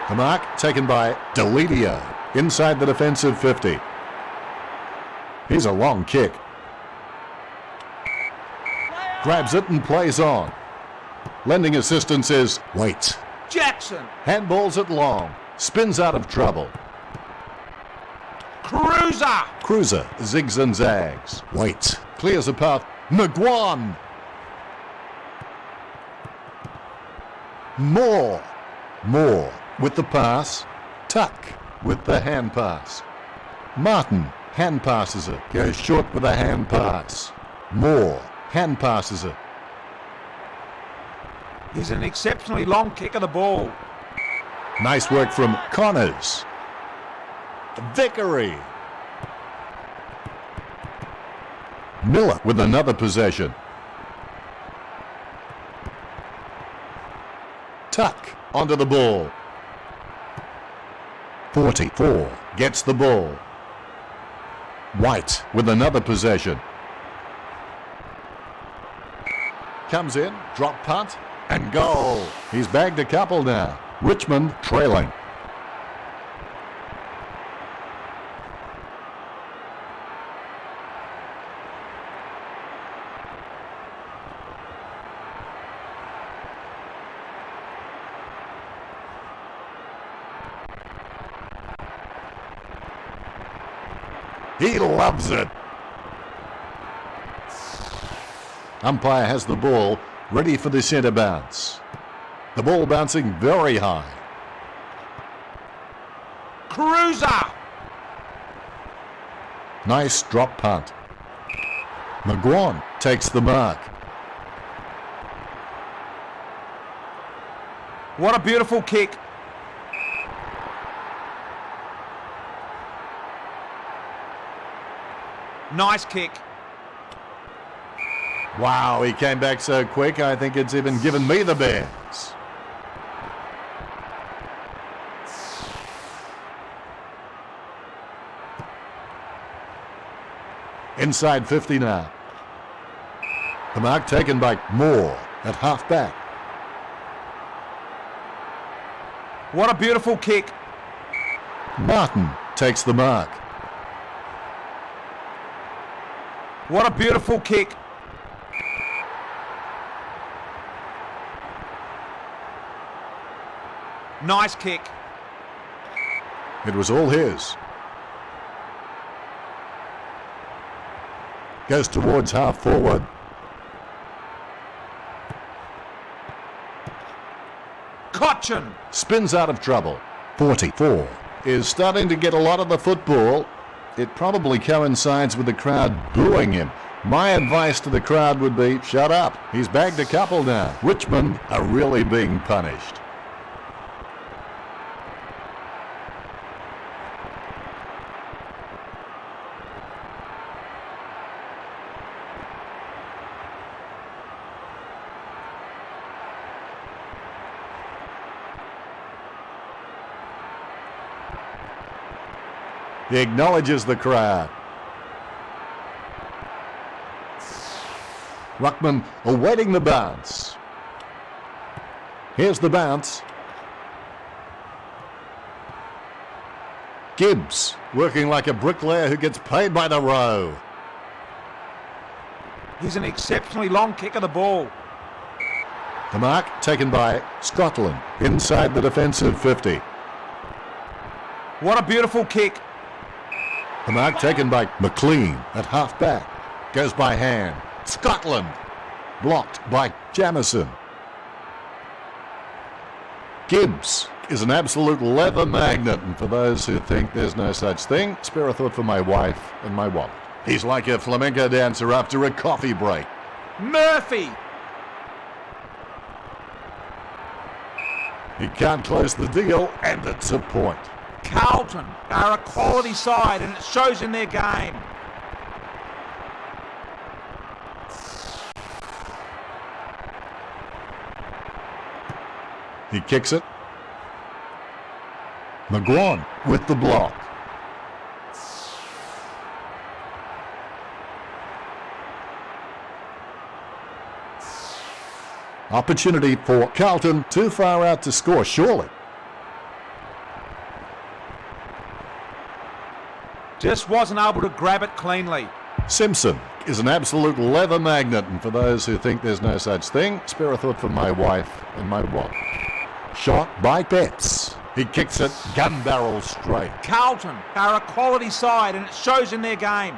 The mark taken by Delidio inside the defensive 50. Here's a long kick. Grabs it and plays on. Lending assistance is Waits. Jackson. Handballs it long. Spins out of trouble. Cruiser zigs and zags. Waits. Clears a path. McGuan. Moore with the pass. Tuck with the hand pass. Martin hand passes it. Goes short with a hand pass. Moore hand passes it. He's an exceptionally long kick of the ball. Nice work from Connors. Vickery. Miller with another possession. Tuck onto the ball. 44 gets the ball. White with another possession. Comes in, drop punt, and goal. He's bagged a couple now. Richmond trailing. He loves it. Umpire has the ball, ready for the centre bounce. The ball bouncing very high. Cruiser! Nice drop punt. McGuan takes the mark. What a beautiful kick. Nice kick. Wow, he came back so quick, I think it's even given me the bears. Inside 50 now. The mark taken by Moore at half-back. What a beautiful kick. Martin takes the mark. What a beautiful kick. Nice kick. It was all his. Goes towards half forward. Cochin. Spins out of trouble. 44 is starting to get a lot of the football. It probably coincides with the crowd booing him. My advice to the crowd would be, shut up. He's bagged a couple now. Richmond are really being punished. He acknowledges the crowd. Ruckman awaiting the bounce. Here's the bounce. Gibbs working like a bricklayer who gets paid by the row. He's an exceptionally long kick of the ball. The mark taken by Scotland inside the defensive 50. What a beautiful kick. The mark taken by McLean at half-back. Goes by hand. Scotland. Blocked by Jamison. Gibbs is an absolute leather magnet, and for those who think there's no such thing, spare a thought for my wife and my wallet. He's like a flamenco dancer after a coffee break. Murphy. He can't close the deal, and it's a point. Carlton are a quality side, and it shows in their game. He kicks it. McGuan with the block. Opportunity for Carlton, too far out to score, surely. Just wasn't able to grab it cleanly. Simpson is an absolute leather magnet, and for those who think there's no such thing, spare a thought for my wife and my wallet. Shot by Betts. He kicks it gun barrel straight. Carlton are a quality side, and it shows in their game.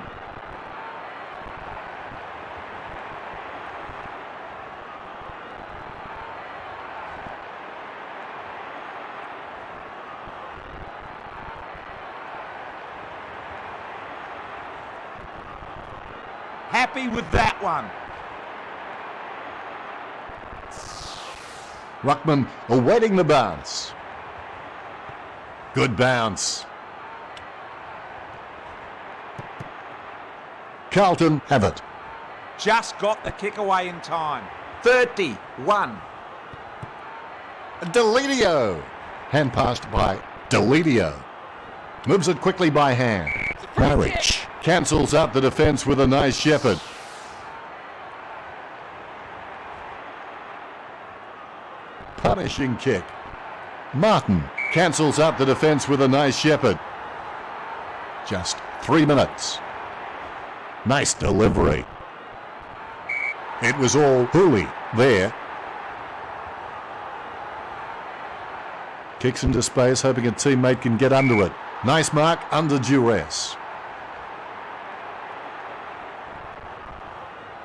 Happy with that one. Ruckman awaiting the bounce. Good bounce. Carlton have it. Just got the kick away in time. 31. Deledio. Hand passed by Deledio. Moves it quickly by hand. Marriage cancels out the defence with a nice shepherd. Punishing kick. Martin cancels out the defence with a nice shepherd. Just 3 minutes. Nice delivery. It was all Footy there. Kicks into space, hoping a teammate can get under it. Nice mark under duress.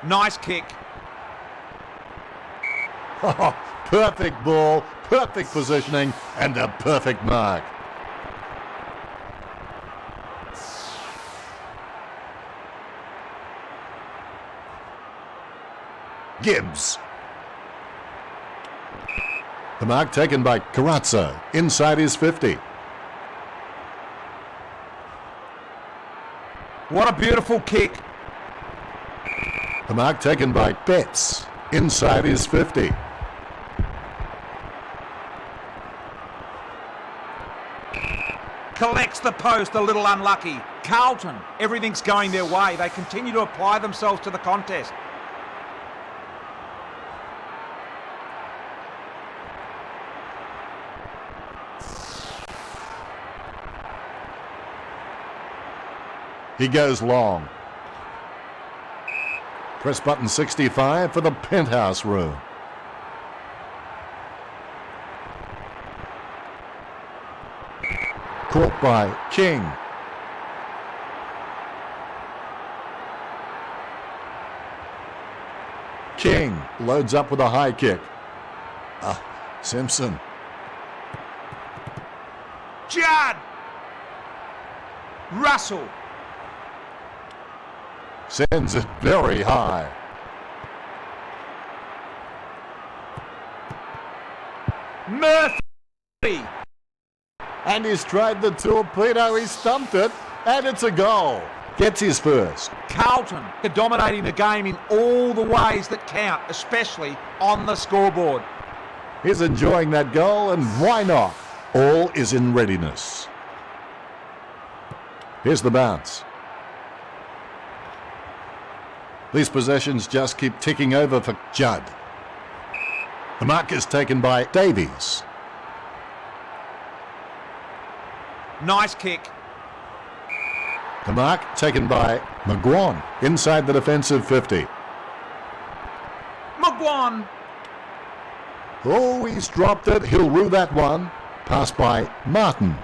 Nice kick. Oh, perfect ball, perfect positioning, and a perfect mark. Gibbs. The mark taken by Carazzo, inside his 50. What a beautiful kick. The mark taken by Betts, inside his 50. Collects the post, a little unlucky. Carlton, everything's going their way. They continue to apply themselves to the contest. He goes long. Press button 65 for the penthouse room. Caught by King. King loads up with a high kick. Simpson. Judd! Russell! Sends it very high. Murphy! And he's tried the torpedo, he stumped it, and it's a goal. Gets his first. Carlton are dominating the game in all the ways that count, especially on the scoreboard. He's enjoying that goal, and why not? All is in readiness. Here's the bounce. These possessions just keep ticking over for Judd. The mark is taken by Davies. Nice kick. The mark taken by McGuan inside the defensive 50. McGuan! Oh, he's dropped it. He'll rue that one. Passed by Martin.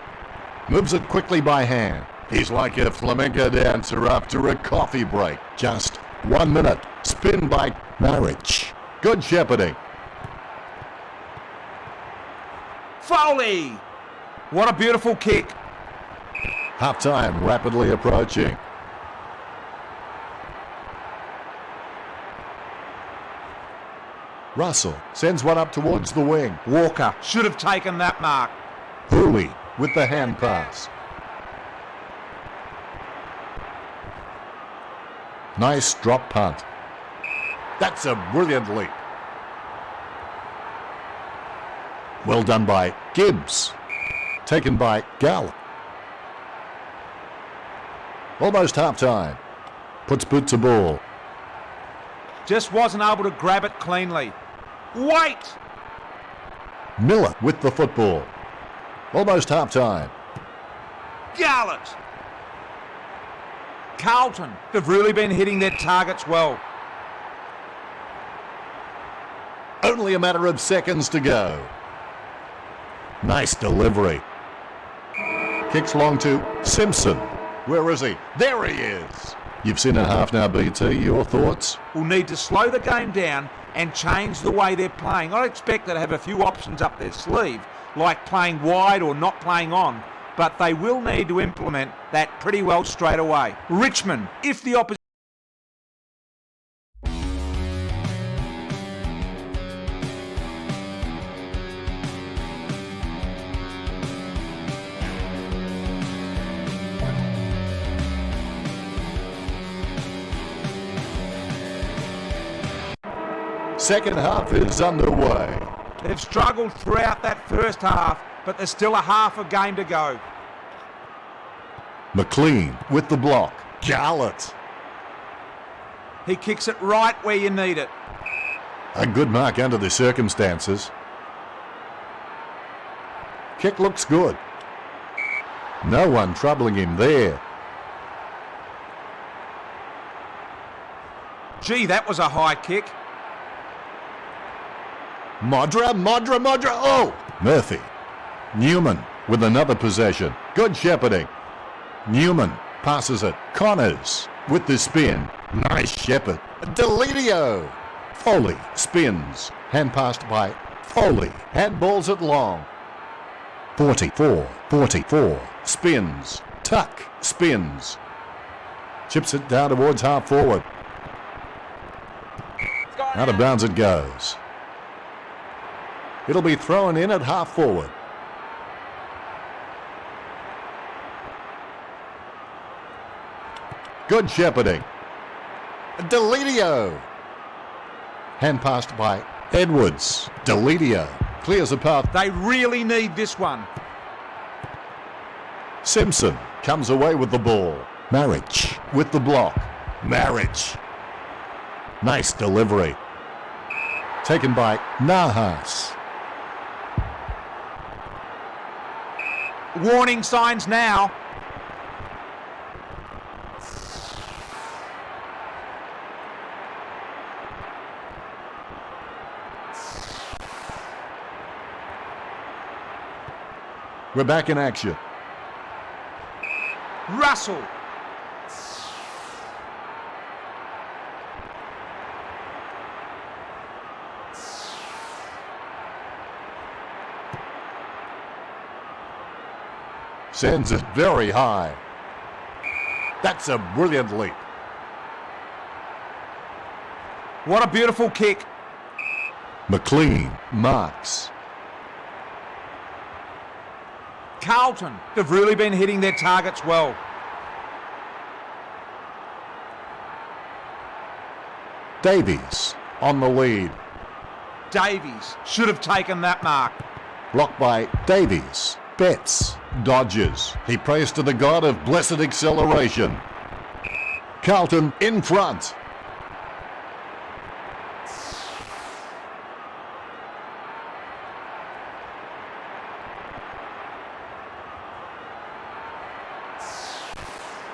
Moves it quickly by hand. He's like a flamenco dancer after a coffee break. Just 1 minute. Spin by Marriage. Good shepherding. Foley! What a beautiful kick. Half-time rapidly approaching. Russell sends one up towards the wing. Walker should have taken that mark. Footy with the hand pass. Nice drop punt. That's a brilliant leap. Well done by Gibbs. Taken by Gall. Almost half-time. Puts boot to ball. Just wasn't able to grab it cleanly. Wait! Miller with the football. Almost half-time. Garlett! Carlton have really been hitting their targets well. Only a matter of seconds to go. Nice delivery. Kicks long to Simpson. Where is he? There he is. You've seen a half now, BT. Your thoughts? Will need to slow the game down and change the way they're playing. I expect to have a few options up their sleeve, like playing wide or not playing on, but they will need to implement that pretty well straight away. Richmond, if the opposition Second half is underway. They've struggled throughout that first half, but there's still a half a game to go. McLean with the block. Garlett. He kicks it right where you need it. A good mark under the circumstances. Kick looks good. No one troubling him there. Gee, that was a high kick. Modra. Oh! Murphy. Newman with another possession. Good shepherding. Newman passes it. Connors with the spin. Nice shepherd. Delidio. Foley spins. Hand passed by Foley. Handballs it long. 44. Spins. Tuck. Spins. Chips it down towards half forward. Out of bounds it goes. It'll be thrown in at half forward. Good shepherding. Delidio. Hand passed by Edwards. Delidio clears a path. They really need this one. Simpson comes away with the ball. Marriage with the block. Marriage. Nice delivery. Taken by Nahas. Warning signs now. We're back in action. Russell. Sends it very high. That's a brilliant leap. What a beautiful kick. McLean marks. Carlton, they've really been hitting their targets well. Davies on the lead. Davies should have taken that mark. Blocked by Davies. Betts dodges. He prays to the god of blessed acceleration. Carlton in front.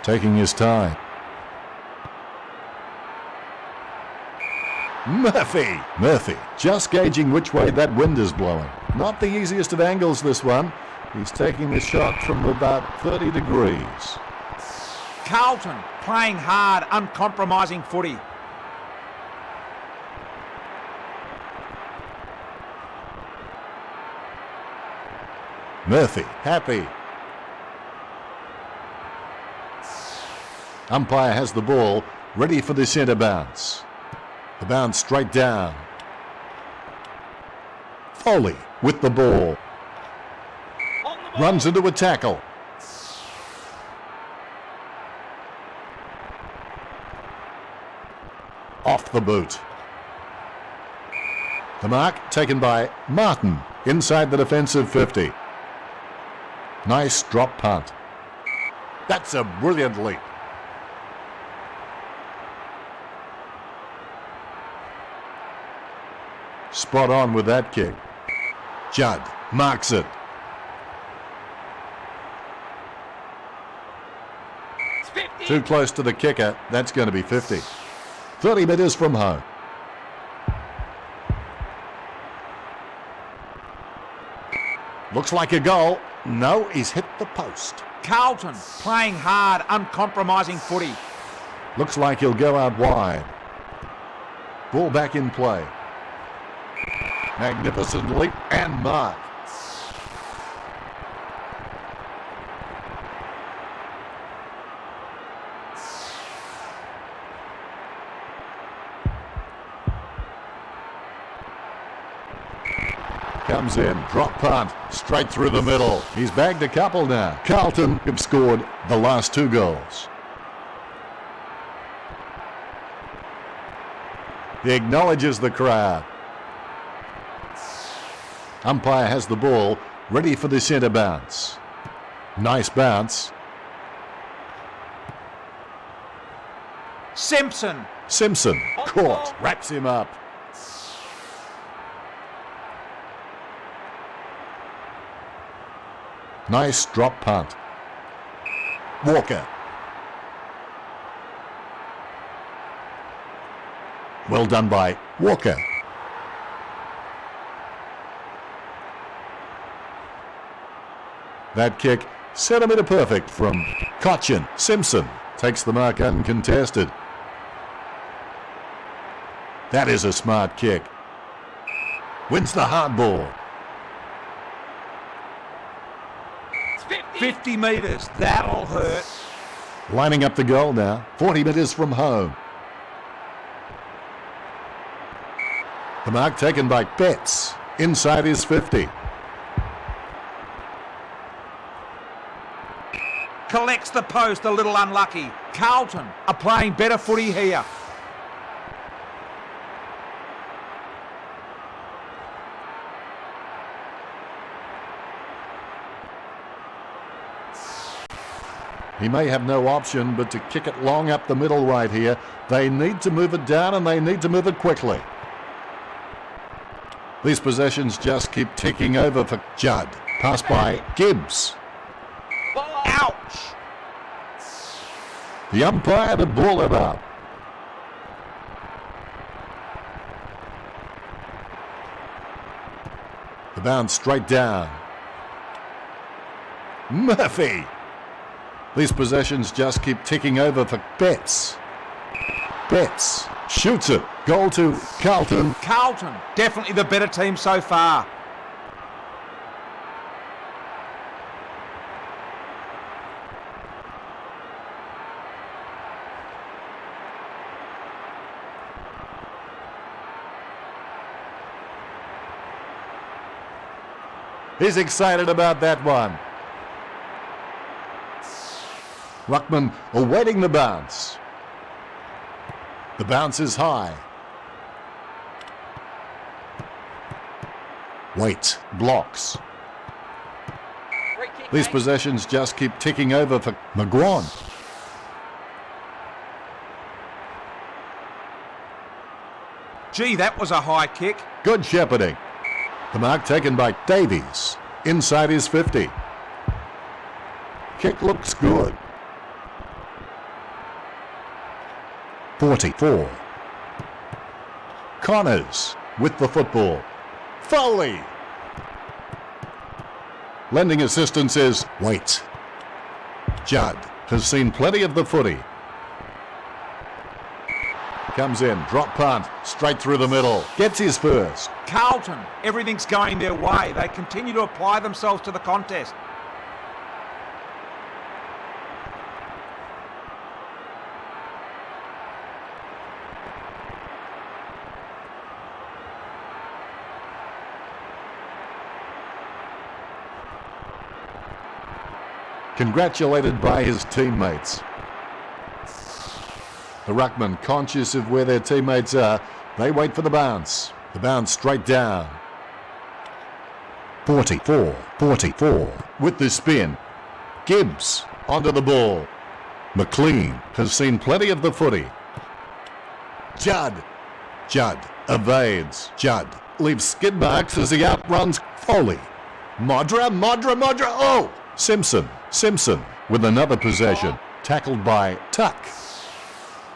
Taking his time. Murphy just gauging which way that wind is blowing. Not the easiest of angles, this one. He's taking the shot from about 30 degrees. Carlton playing hard, uncompromising footy. Murphy happy. Umpire has the ball, ready for the centre bounce. The bounce straight down. Foley with the ball. Runs into a tackle. Off the boot. The mark taken by Martin inside the defensive 50. Nice drop punt. That's a brilliant leap. Spot on with that kick. Judd marks it. Too close to the kicker. That's going to be 50. 30 metres from home. Looks like a goal. No, he's hit the post. Carlton playing hard, uncompromising footy. Looks like he'll go out wide. Ball back in play. Magnificent leap and mark. Comes in, drop punt, straight through the middle. He's bagged a couple now. Carlton have scored the last 2 goals. He acknowledges the crowd. Umpire has the ball, ready for the centre bounce. Nice bounce. Simpson. Simpson, caught, wraps him up. Nice drop punt. Walker. Well done by Walker. That kick, centimetre perfect from Cochin. Simpson takes the mark uncontested. That is a smart kick. Wins the hard ball. 50 metres. That'll hurt. Lining up the goal now. 40 metres from home. The mark taken by Betts. Inside his 50. Collects the post, a little unlucky. Carlton are playing better footy here. He may have no option but to kick it long up the middle right here. They need to move it down and they need to move it quickly. These possessions just keep ticking over for Judd. Pass by Gibbs. Ouch! The umpire to ball it up. The bounce straight down. Murphy. These possessions just keep ticking over for Betts. Betts shoots it. Goal to Carlton. Carlton, definitely the better team so far. He's excited about that one. Ruckman awaiting the bounce. The bounce is high. Wait, blocks. These possessions just keep ticking over for McGuan. Gee, that was a high kick. Good shepherding. The mark taken by Davies. Inside his 50. Kick looks good. 44. Connors with the football. Foley. Lending assistance is Waite. Judd has seen plenty of the footy. Comes in, drop punt, straight through the middle. Gets his first. Carlton, everything's going their way. They continue to apply themselves to the contest. Congratulated by his teammates. The ruckman, conscious of where their teammates are, they wait for the bounce. The bounce straight down. 44 with the spin. Gibbs onto the ball. McLean has seen plenty of the footy. Judd evades. Judd leaves skid marks as he outruns Foley. Modra. Oh! Simpson with another possession. Tackled by Tuck.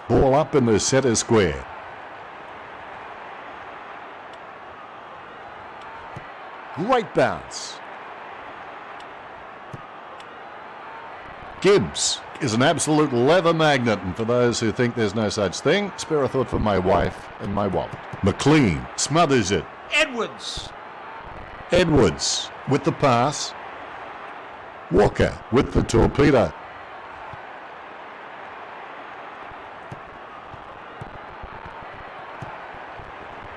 Ball up in the centre square. Great bounce. Gibbs is an absolute leather magnet, and for those who think there's no such thing, spare a thought for my wife and my wallet. McLean smothers it. Edwards with the pass. Walker with the torpedo.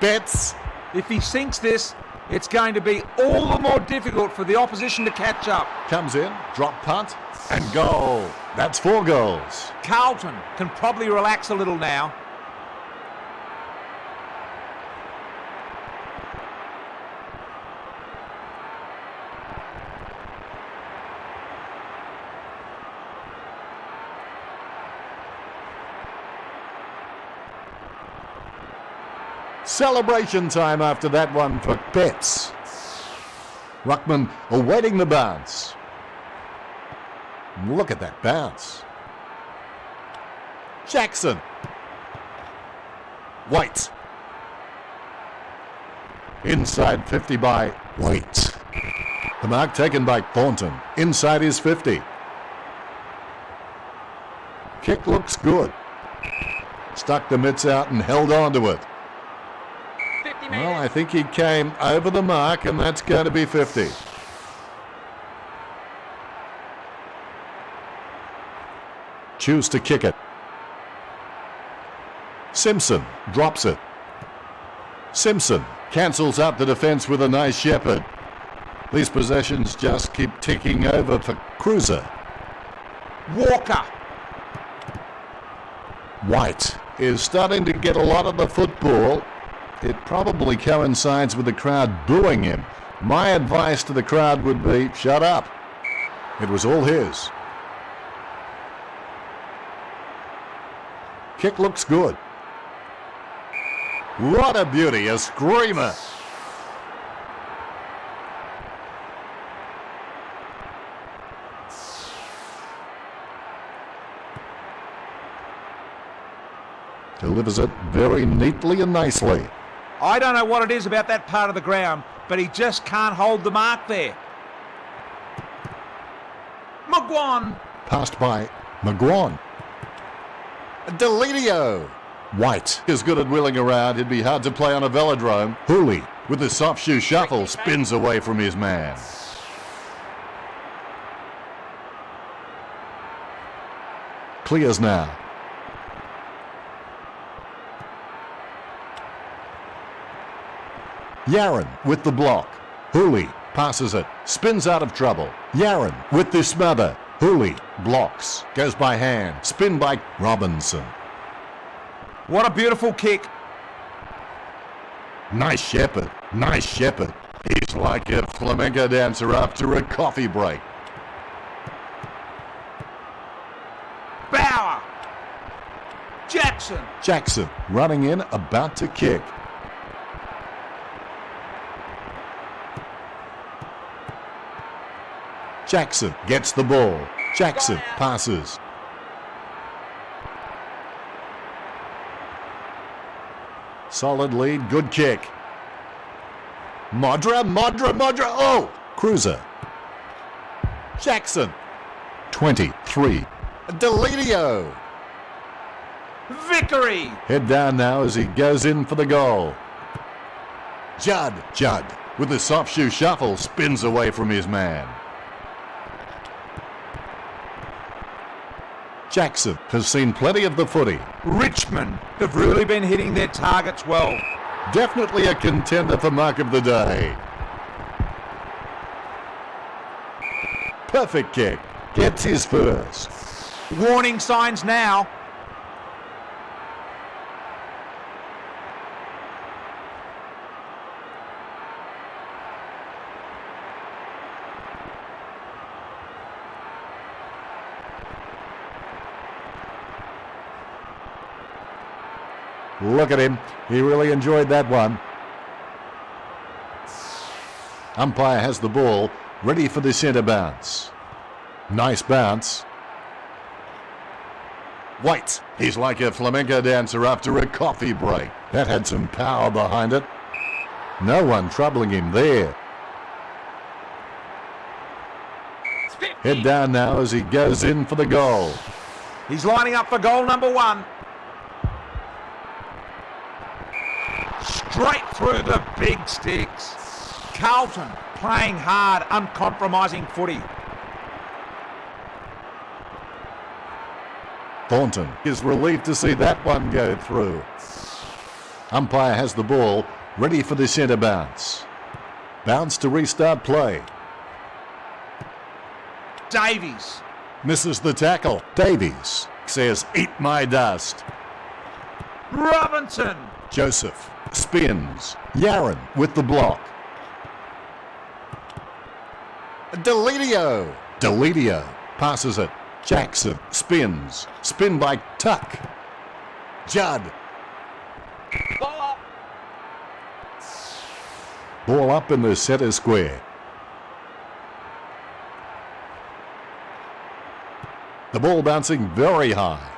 Betts. If he sinks this, it's going to be all the more difficult for the opposition to catch up. Comes in, drop punt, and goal. That's 4 goals. Carlton can probably relax a little now. Celebration time after that one for Betts. Ruckman awaiting the bounce. Look at that bounce. Jackson. White. Inside 50 by White. The mark taken by Thornton. Inside his 50. Kick looks good. Stuck the mitts out and held on to it. 50 Well, metres. I think he came over the mark, and that's going to be 50. Choose to kick it. Simpson drops it. Simpson cancels out the defence with a nice shepherd. These possessions just keep ticking over for Cruiser. Walker. White is starting to get a lot of the football. It probably coincides with the crowd booing him. My advice to the crowd would be, shut up. It was all his. Kick looks good. What a beauty, a screamer. Delivers it very neatly and nicely. I don't know what it is about that part of the ground, but he just can't hold the mark there. McGuan. Passed by McGuan. Delidio. White is good at wheeling around. It'd be hard to play on a velodrome. Hooley, with the soft shoe shuffle, spins away from his man. Clears now. Yaron with the block. Hooley passes it. Spins out of trouble. Yaron with the smother. Hooley blocks. Goes by hand. Spin by Robinson. What a beautiful kick. Nice shepherd. Nice shepherd. He's like a flamenco dancer after a coffee break. Bauer. Jackson. Jackson running in, about to kick. Jackson gets the ball. Jackson passes. Solid lead, good kick. Modra. Oh! Cruiser. Jackson. 23. Delidio. Vickery. Head down now as he goes in for the goal. Judd with the soft shoe shuffle spins away from his man. Jackson has seen plenty of the footy. Richmond have really been hitting their targets well. Definitely a contender for mark of the day. Perfect kick. Gets his first. Warning signs now. Look at him. He really enjoyed that one. Umpire has the ball, ready for the centre bounce. Nice bounce. White. He's like a flamenco dancer after a coffee break. That had some power behind it. No one troubling him there. It's 50. Head down now as he goes in for the goal. He's lining up for goal number 1. Straight through the big sticks. Carlton playing hard, uncompromising footy. Thornton is relieved to see that one go through. Umpire has the ball, ready for the centre bounce. Bounce to restart play. Davies. Misses the tackle. Davies says, eat my dust. Robinson. Joseph spins. Yaron with the block. Delidio passes it. Jackson spins. Spin by Tuck. Judd. Ball up. Ball up in the centre square. The ball bouncing very high.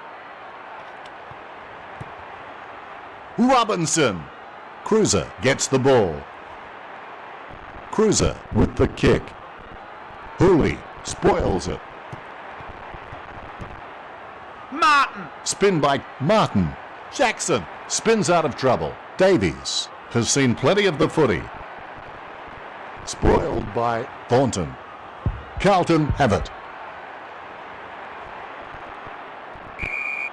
Robinson. Cruiser gets the ball. Cruiser with the kick. Hooley spoils it. Martin. Spin by Martin. Jackson spins out of trouble. Davies has seen plenty of the footy. Spoiled by Thornton. Carlton have it.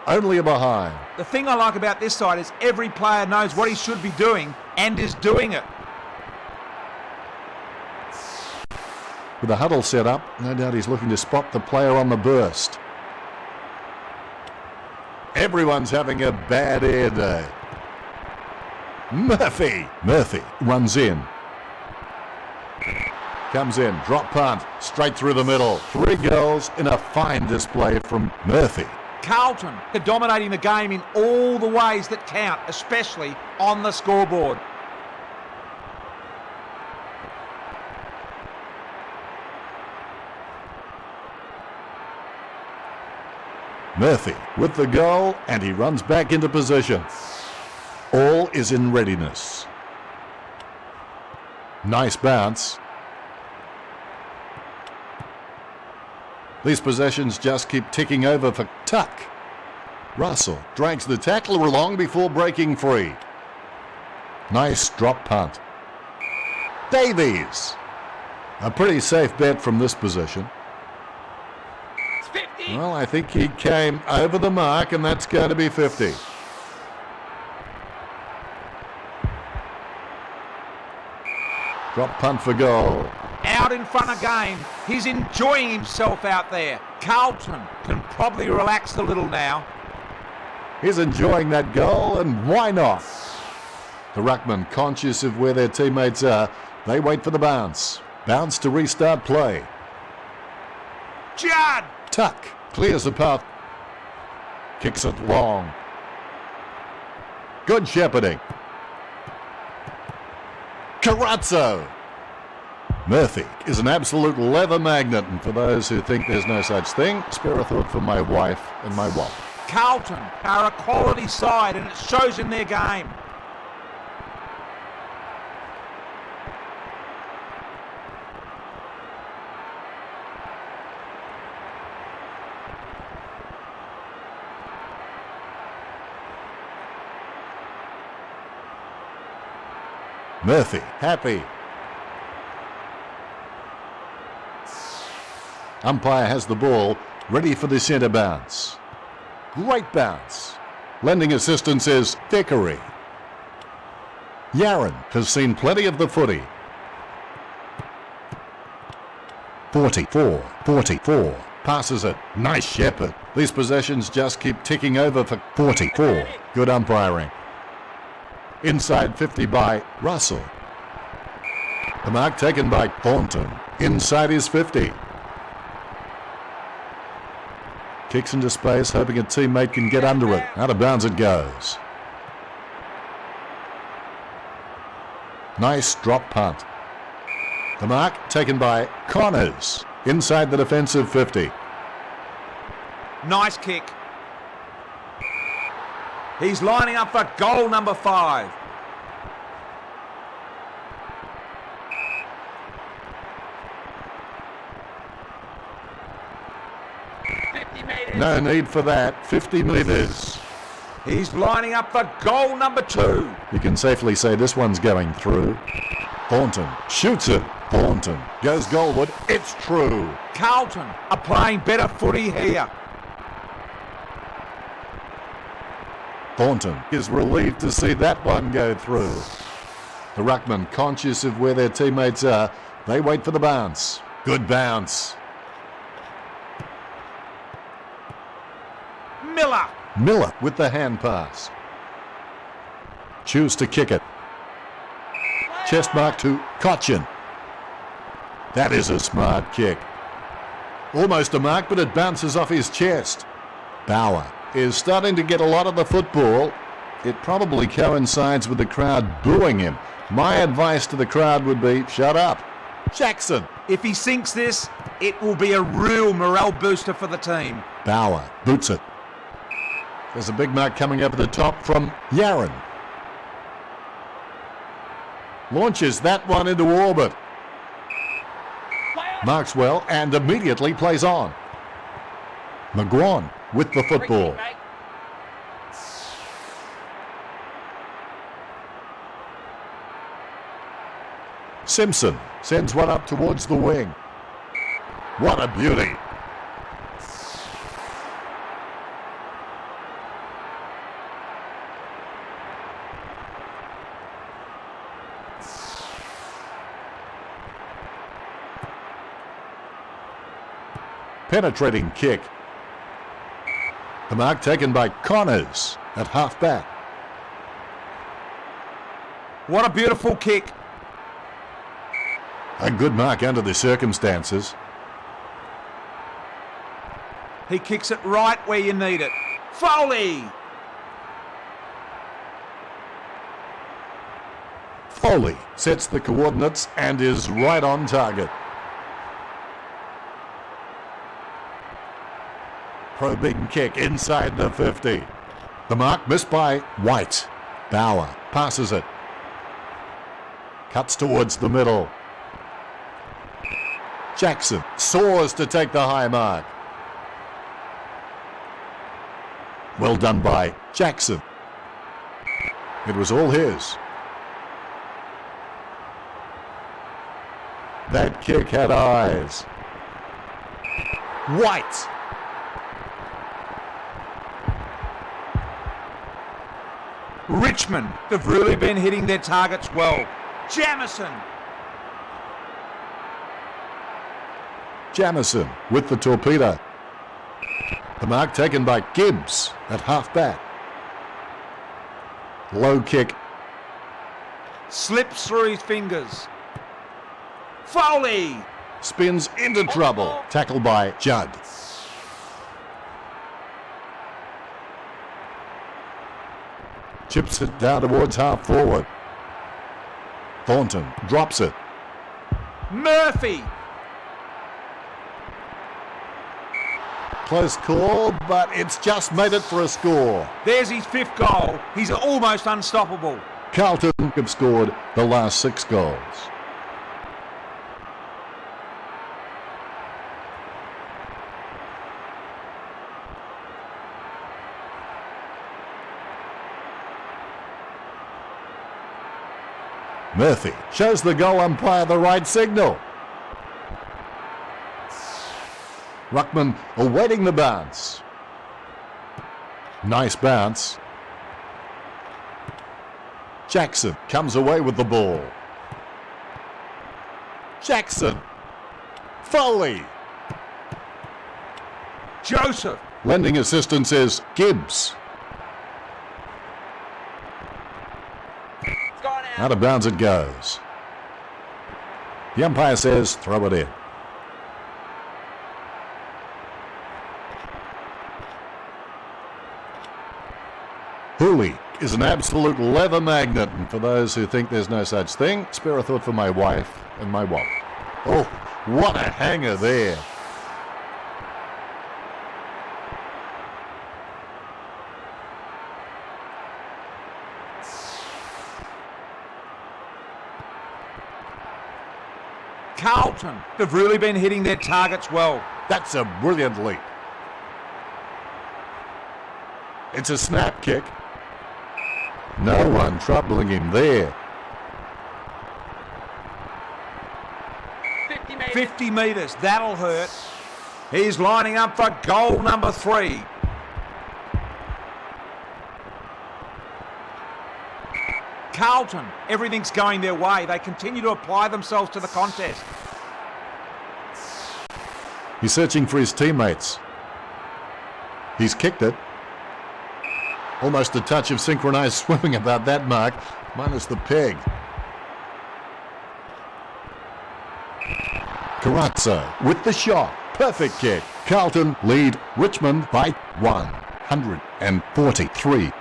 Only a behind. The thing I like about this side is every player knows what he should be doing and is doing it. With the huddle set up, no doubt he's looking to spot the player on the burst. Everyone's having a bad air day. Murphy runs in. Comes in, drop punt, straight through the middle. 3 goals in a fine display from Murphy. Carlton are dominating the game in all the ways that count, especially on the scoreboard. Murphy with the goal, and he runs back into position. All is in readiness. Nice bounce. These possessions just keep ticking over for Tuck. Russell drags the tackler along before breaking free. Nice drop punt. Davies. A pretty safe bet from this position. It's 50. Well, I think he came over the mark, and that's going to be 50. Drop punt for goal. Out in front again. He's enjoying himself out there. Carlton can probably relax a little now. He's enjoying that goal, and why not? The ruckman, conscious of where their teammates are, they wait for the bounce. Bounce to restart play. Judd! Tuck clears the path. Kicks it long. Good shepherding. Carazzo. Murphy is an absolute leather magnet, and for those who think there's no such thing, spare a thought for my wife and my wallet. Carlton are a quality side, and it shows in their game. Murphy, happy. Umpire has the ball, ready for the centre bounce. Great bounce. Lending assistance is Thickery. Yaron has seen plenty of the footy. 44. Passes it. Nice shepherd. These possessions just keep ticking over for 44. Good umpiring. Inside 50 by Russell. The mark taken by Thornton. Inside is 50. Kicks into space, hoping a teammate can get under it. Out of bounds it goes. Nice drop punt. The mark taken by Connors. Inside the defensive 50. Nice kick. He's lining up for goal number 5. No need for that. 50 metres. He's lining up for goal number 2. You can safely say this one's going through. Thornton shoots it. Thornton goes goalward. It's true. Carlton are playing better footy here. Thornton is relieved to see that one go through. The ruckman, conscious of where their teammates are, they wait for the bounce. Good bounce. Miller with the hand pass. Choose to kick it. Chest mark to Cochin. That is a smart kick. Almost a mark, but it bounces off his chest. Bauer is starting to get a lot of the football. It probably coincides with the crowd booing him. My advice to the crowd would be, shut up. Jackson. If he sinks this, it will be a real morale booster for the team. Bauer boots it. There's a big mark coming up at the top from Yaron. Launches that one into orbit. Marks well and immediately plays on. McGuan with the football. Simpson sends one up towards the wing. What a beauty. Penetrating kick. The mark taken by Connors at half-back. What a beautiful kick. A good mark under the circumstances. He kicks it right where you need it. Foley! Foley sets the coordinates and is right on target. Probing kick inside the 50. The mark missed by White. Bauer passes it. Cuts towards the middle. Jackson soars to take the high mark. Well done by Jackson. It was all his. That kick had eyes. White. Richmond, they've really been hitting their targets well. Jamison. Jamison with the torpedo. The mark taken by Gibbs at half-back. Low kick. Slips through his fingers. Foley. Spins into trouble. Tackled by Judd. Chips it down towards half-forward. Thornton drops it. Murphy. Close call, but it's just made it for a score. There's his 5th goal. He's almost unstoppable. Carlton have scored the last 6 goals. Murphy shows the goal umpire the right signal. Ruckman awaiting the bounce. Nice bounce. Jackson comes away with the ball. Jackson. Foley. Joseph. Lending assistance is Gibbs. It's gone out. Out of bounds it goes. The umpire says throw it in. Hooley is an absolute leather magnet, and for those who think there's no such thing, spare a thought for my wife and my wallet. Oh, what a hanger there. Carlton, they've really been hitting their targets well. That's a brilliant leap. It's a snap kick. No one troubling him there. 50 metres. 50 metres, that'll hurt. He's lining up for goal number 3. Carlton, everything's going their way. They continue to apply themselves to the contest. He's searching for his teammates. He's kicked it. Almost a touch of synchronized swimming about that mark, minus the peg. Carazzo with the shot. Perfect kick. Carlton lead Richmond by 143.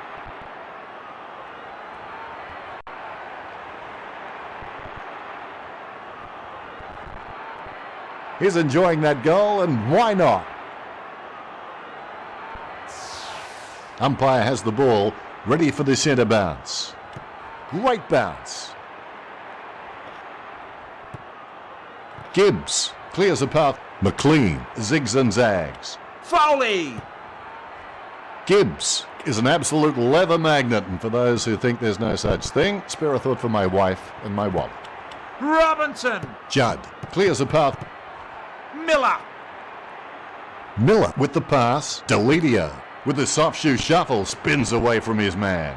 He's enjoying that goal, and why not? Umpire has the ball, ready for the centre bounce. Great bounce. Gibbs clears a path. McLean zigs and zags. Foley! Gibbs is an absolute leather magnet, and for those who think there's no such thing, spare a thought for my wife and my wallet. Robinson! Judd clears a path. Miller! Miller with the pass. Deledio with the soft shoe shuffle spins away from his man.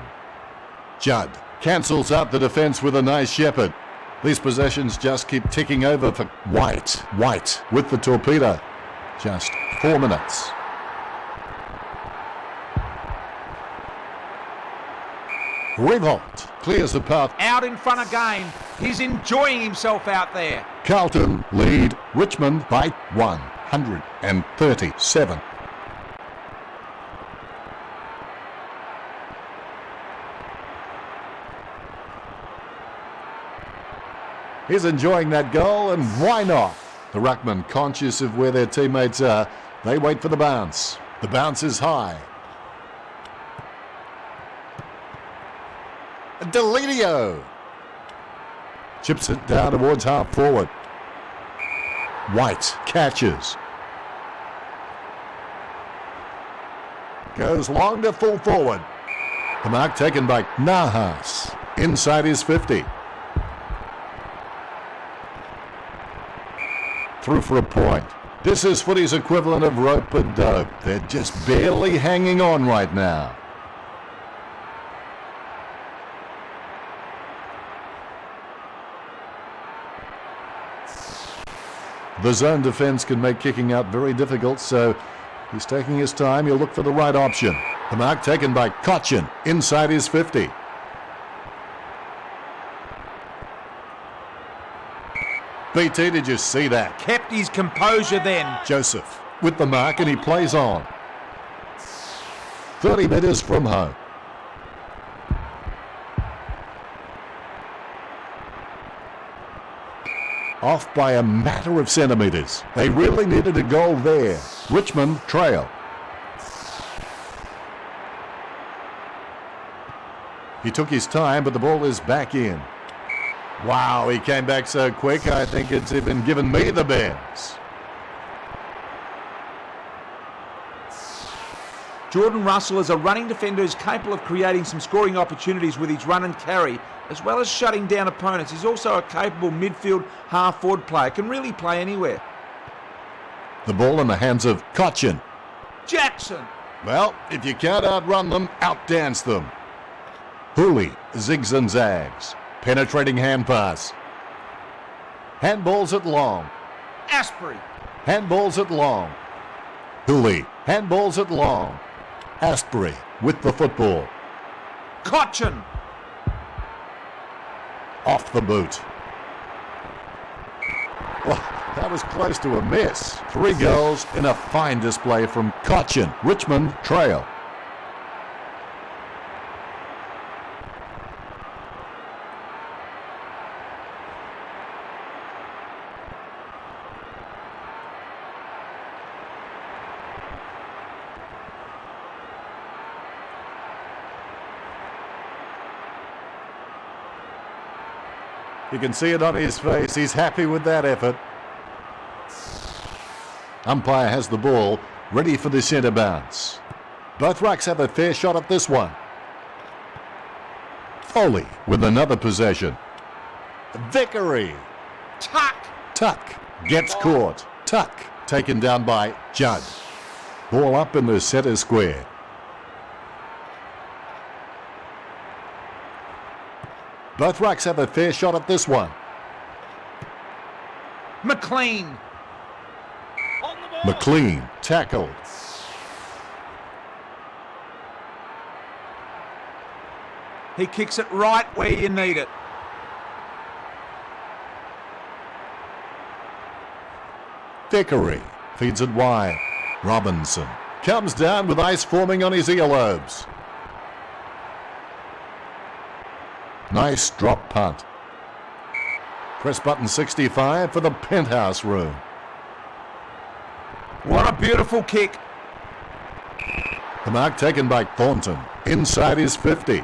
Judd cancels out the defence with a nice shepherd. These possessions just keep ticking over for White. White with the torpedo. Just 4 minutes. Revolt clears the path. Out in front again. He's enjoying himself out there. Carlton lead Richmond by 137. He's enjoying that goal, and why not? The ruckman, conscious of where their teammates are, they wait for the bounce. The bounce is high. Deledio chips it down towards half forward. White catches. Goes long to full forward. The mark taken by Nahas. Inside his 50. Through for a point. This is Footy's equivalent of rope and dope. They're just barely hanging on right now. The zone defence can make kicking out very difficult, so he's taking his time. He'll look for the right option. The mark taken by Cochin inside his 50. BT, did you see that? Kept his composure then. Joseph with the mark, and he plays on. 30 metres from home. Off by a matter of centimetres. They really needed a goal there. Richmond trail. He took his time, but the ball is back in. Wow, he came back so quick, I think it's even given me the bends. Jordan Russell is a running defender who's capable of creating some scoring opportunities with his run and carry, as well as shutting down opponents. He's also a capable midfield half-forward player, can really play anywhere. The ball in the hands of Cochin. Jackson! Well, if you can't outrun them, outdance them. Hooley zigs and zags. Penetrating hand pass. Handballs it long. Asprey! Handballs it long. Hooley handballs it long. Asprey with the football. Cochin! Off the boot. Well, that was close to a miss. 3 goals in a fine display from Cochin. Richmond trail. You can see it on his face. He's happy with that effort. Umpire has the ball, ready for the centre bounce. Both rucks have a fair shot at this one. Foley with another possession. Vickery. Tuck! Tuck gets caught. Tuck taken down by Judd. Ball up in the centre square. Both rucks have a fair shot at this one. McLean! McLean tackled. He kicks it right where you need it. Vickery feeds it wide. Robinson comes down with ice forming on his earlobes. Nice drop punt. Press button 65 for the penthouse room. What a beautiful kick. The mark taken by Thornton. Inside his 50.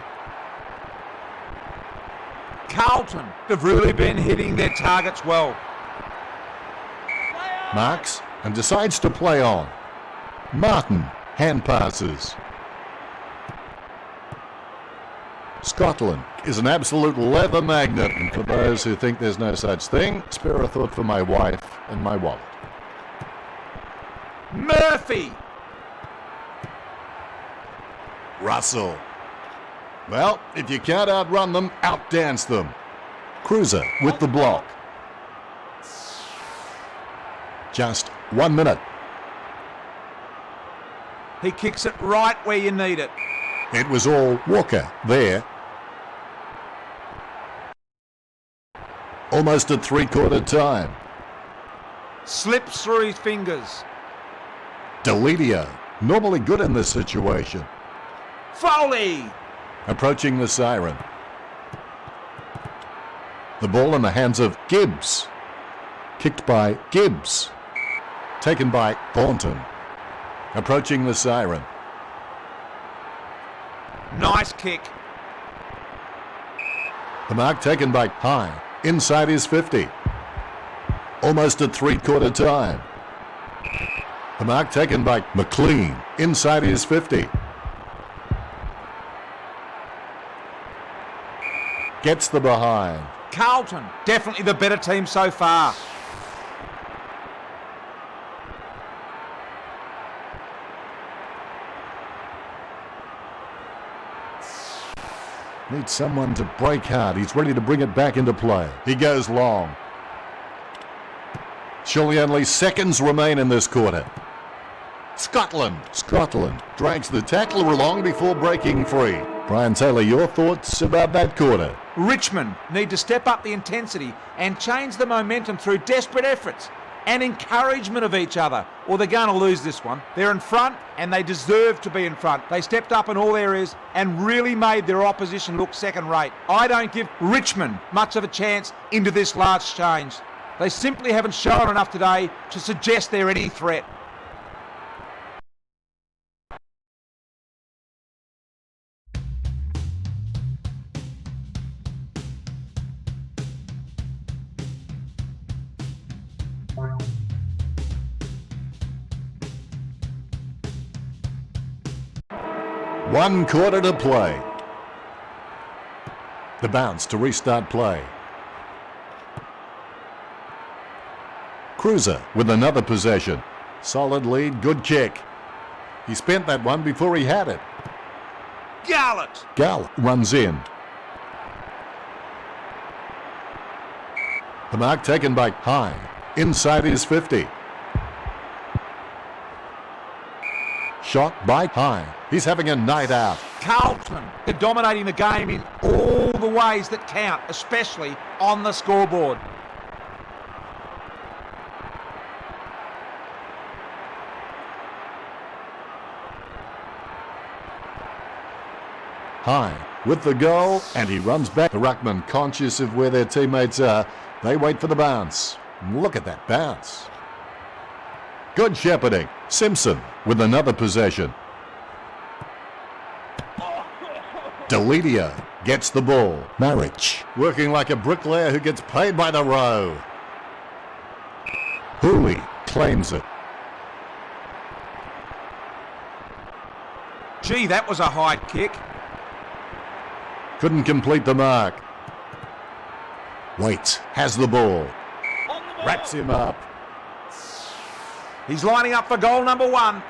Carlton have really been hitting their targets well. Marks and decides to play on. Martin hand passes. Scotland is an absolute leather magnet, and for those who think there's no such thing, spare a thought for my wife and my wallet. Murphy. Russell. Well, if you can't outrun them, outdance them. Cruiser with the block. Just 1 minute. He kicks it right where you need it. It was all Walker there. Almost at three-quarter time. Slips through his fingers. Deledio, normally good in this situation. Foley. Approaching the siren. The ball in the hands of Gibbs. Kicked by Gibbs. Taken by Thornton. Approaching the siren. Nice kick. The mark taken by High. Inside his 50. Almost at three-quarter time. The mark taken by McLean. Inside his 50. Gets the behind. Carlton, definitely the better team so far. Needs someone to break hard. He's ready to bring it back into play. He goes long. Surely only seconds remain in this quarter. Scotland drags the tackler along before breaking free. Brian Taylor, your thoughts about that quarter? Richmond need to step up the intensity and change the momentum through desperate efforts and encouragement of each other, or they're going to lose this one. They're in front and they deserve to be in front. They stepped up in all areas and really made their opposition look second rate. I don't give Richmond much of a chance into this large change. They simply haven't shown enough today to suggest they're any threat. One quarter to play. The bounce to restart play. Cruiser with another possession. Solid lead, good kick. He spent that one before he had it. Gallant runs in. The mark taken by High. Inside his 50. Shot by High. He's having a night out. Carlton, they're dominating the game in all the ways that count, especially on the scoreboard. High with the goal, and he runs back. The ruckman, conscious of where their teammates are, they wait for the bounce. Look at that bounce. Good shepherding. Simpson with another possession. Deledio gets the ball. Marriage working like a bricklayer who gets paid by the row. Hooley claims it. Gee, that was a high kick. Couldn't complete the mark. Waits has the ball. Wraps him up. He's lining up for goal number one.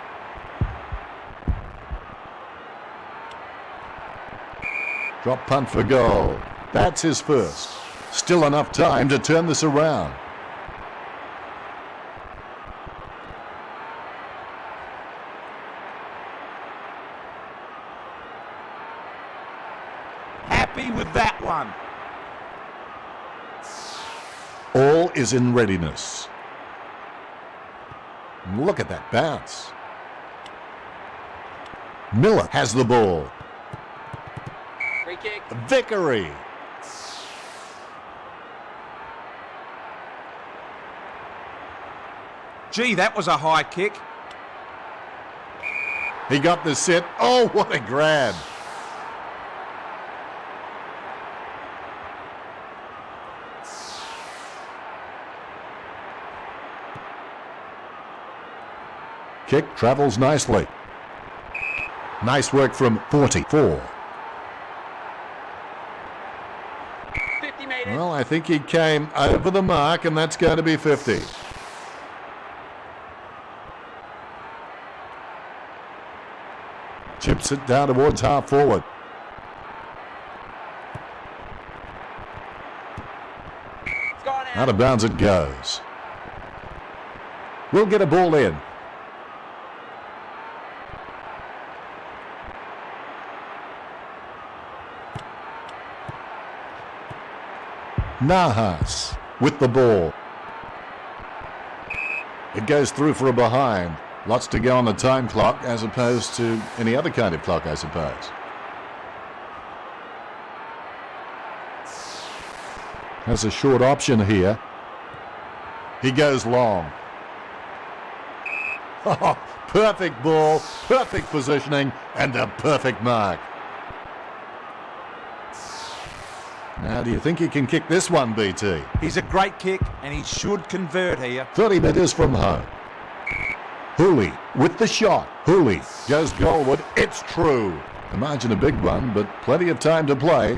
Drop punt for goal. That's his first. Still enough time to turn this around. Happy with that one. All is in readiness. Look at that bounce. Miller has the ball. Free kick. Vickery. Gee, that was a high kick. He got the set. Oh, what a grab. Kick travels nicely. Nice work from 44. 50 made it. Well, I think he came over the mark, and that's going to be 50. Chips it down towards half forward. It's gone out. Out of bounds it goes. We'll get a ball in. Nahas with the ball. It goes through for a behind. Lots to go on the time clock as opposed to any other kind of clock, I suppose. Has a short option here. He goes long. Oh, perfect ball, perfect positioning, and a perfect mark. Now, do you think he can kick this one, BT? He's a great kick, and he should convert here. 30 metres from home. Hooley with the shot. Hooley goes goalward. It's true. The margin a big one, but plenty of time to play.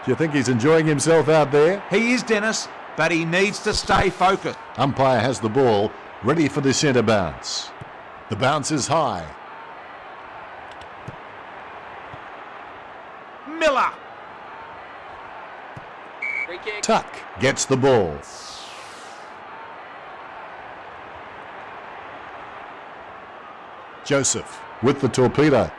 Do you think he's enjoying himself out there? He is, Dennis, but he needs to stay focused. Umpire has the ball, ready for the centre bounce. The bounce is high. Miller. Free kick. Tuck gets the ball. Joseph with the torpedo.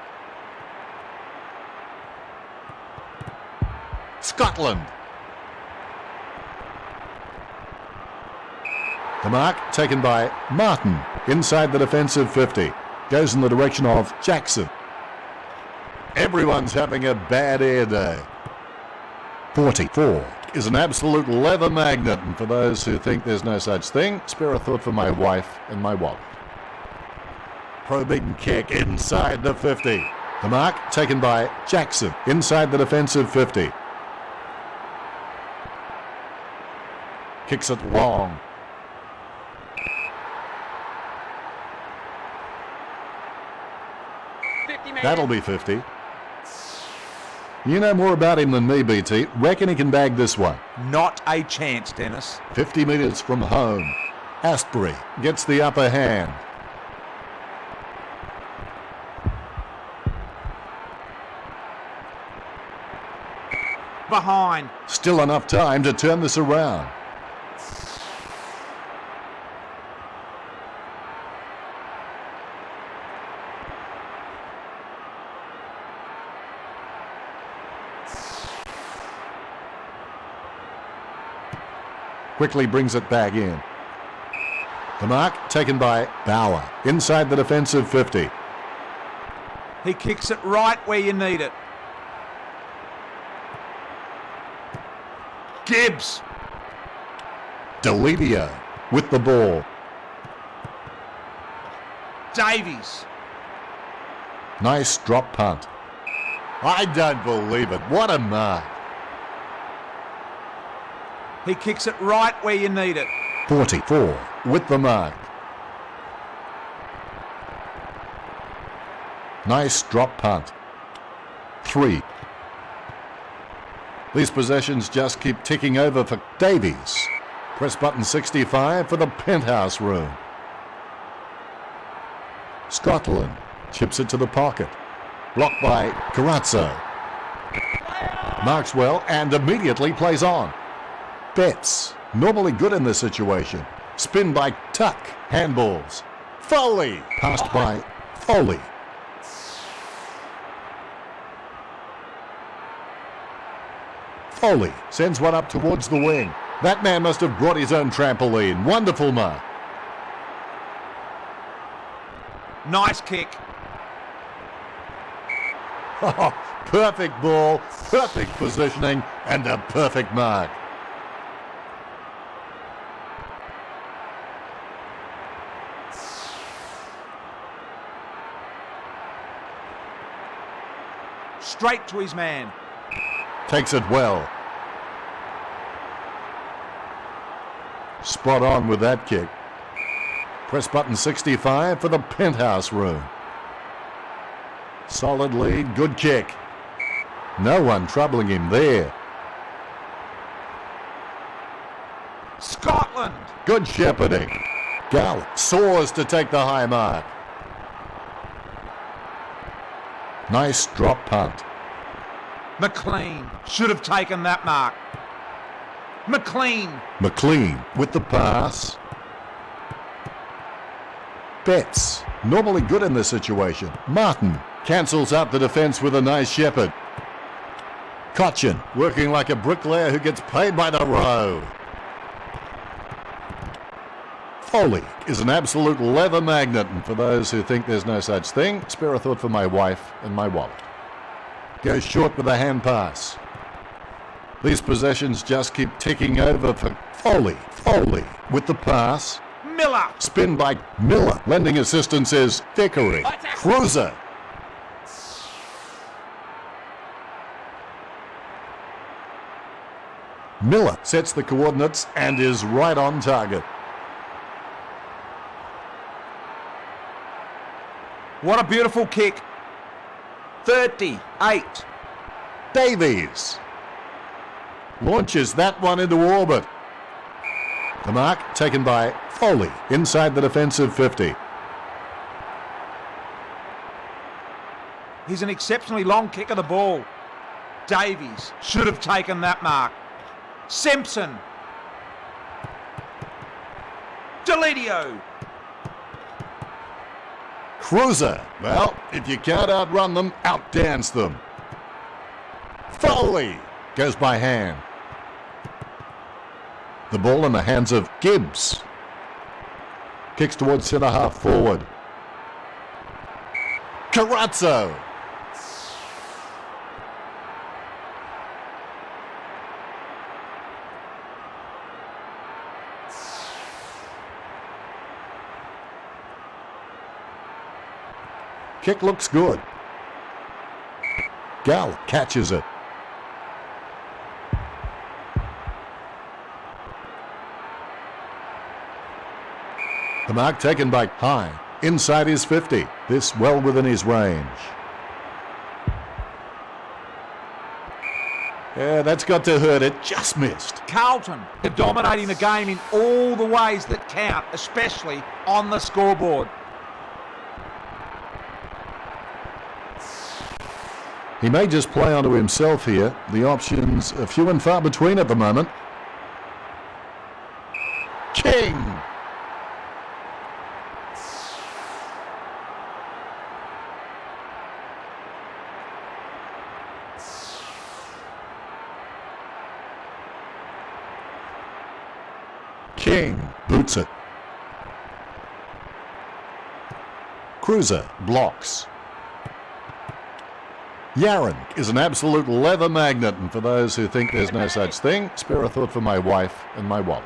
Scotland. The mark taken by Martin inside the defensive 50. Goes in the direction of Jackson. Everyone's having a bad air day. 44 is an absolute leather magnet, and for those who think there's no such thing, spare a thought for my wife and my wallet. Probing kick inside the 50. The mark taken by Jackson inside the defensive 50. Kicks it long. That'll be 50. You know more about him than me, BT. Reckon he can bag this one. Not a chance, Dennis. 50 metres from home. Astbury gets the upper hand. Behind. Still enough time to turn this around. Quickly brings it back in. The mark taken by Bauer inside the defensive 50. He kicks it right where you need it. Gibbs. Delidio with the ball. Davies. Nice drop punt. I don't believe it. What a mark. He kicks it right where you need it. 44 with the mark. Nice drop punt. 3. These possessions just keep ticking over for Davies. Press button 65 for the penthouse room. Scotland chips it to the pocket. Blocked by Carazzo. Marks well and immediately plays on. Betts, normally good in this situation. Spin by Tuck. Handballs. Foley. Passed by Foley. Foley sends one up towards the wing. That man must have brought his own trampoline. Wonderful mark. Nice kick. Oh, perfect ball, perfect positioning, And a perfect mark. Straight to his man. Takes it well. Spot on with that kick. Press button 65 for the penthouse room. Solid lead, good kick. No one troubling him there. Scotland. Good shepherding. Gal soars to take the high mark. Nice drop punt. McLean should have taken that mark. McLean. McLean with the pass. Betts, normally good in this situation. Martin cancels out the defence with a nice shepherd. Cochin working like a bricklayer who gets paid by the row. Foley is an absolute leather magnet, and for those who think there's no such thing, spare a thought for my wife and my wallet. Goes short with a hand pass. These possessions just keep ticking over for Foley. Foley with the pass. Miller. Spin by Miller. Lending assistance is Thickery. Cruiser. Miller sets the coordinates and is right on target. What a beautiful kick. 38. Davies launches that one into orbit. The mark taken by Foley inside the defensive 50. He's an exceptionally long kick of the ball. Davies should have taken that mark. Simpson. Delidio. Cruiser. Well, if you can't outrun them, outdance them. Foley goes by hand. The ball in the hands of Gibbs. Kicks towards centre half forward. Carazzo. Kick looks good. Gal catches it. The mark taken by High. Inside his 50. This well within his range. Yeah, that's got to hurt. It just missed. Carlton are dominating the game in all the ways that count, especially on the scoreboard. He may just play onto himself here. The options are few and far between at the moment. King. King boots it. Cruiser blocks. Yaron is an absolute leather magnet, and for those who think there's no such thing, spare a thought for my wife and my wallet.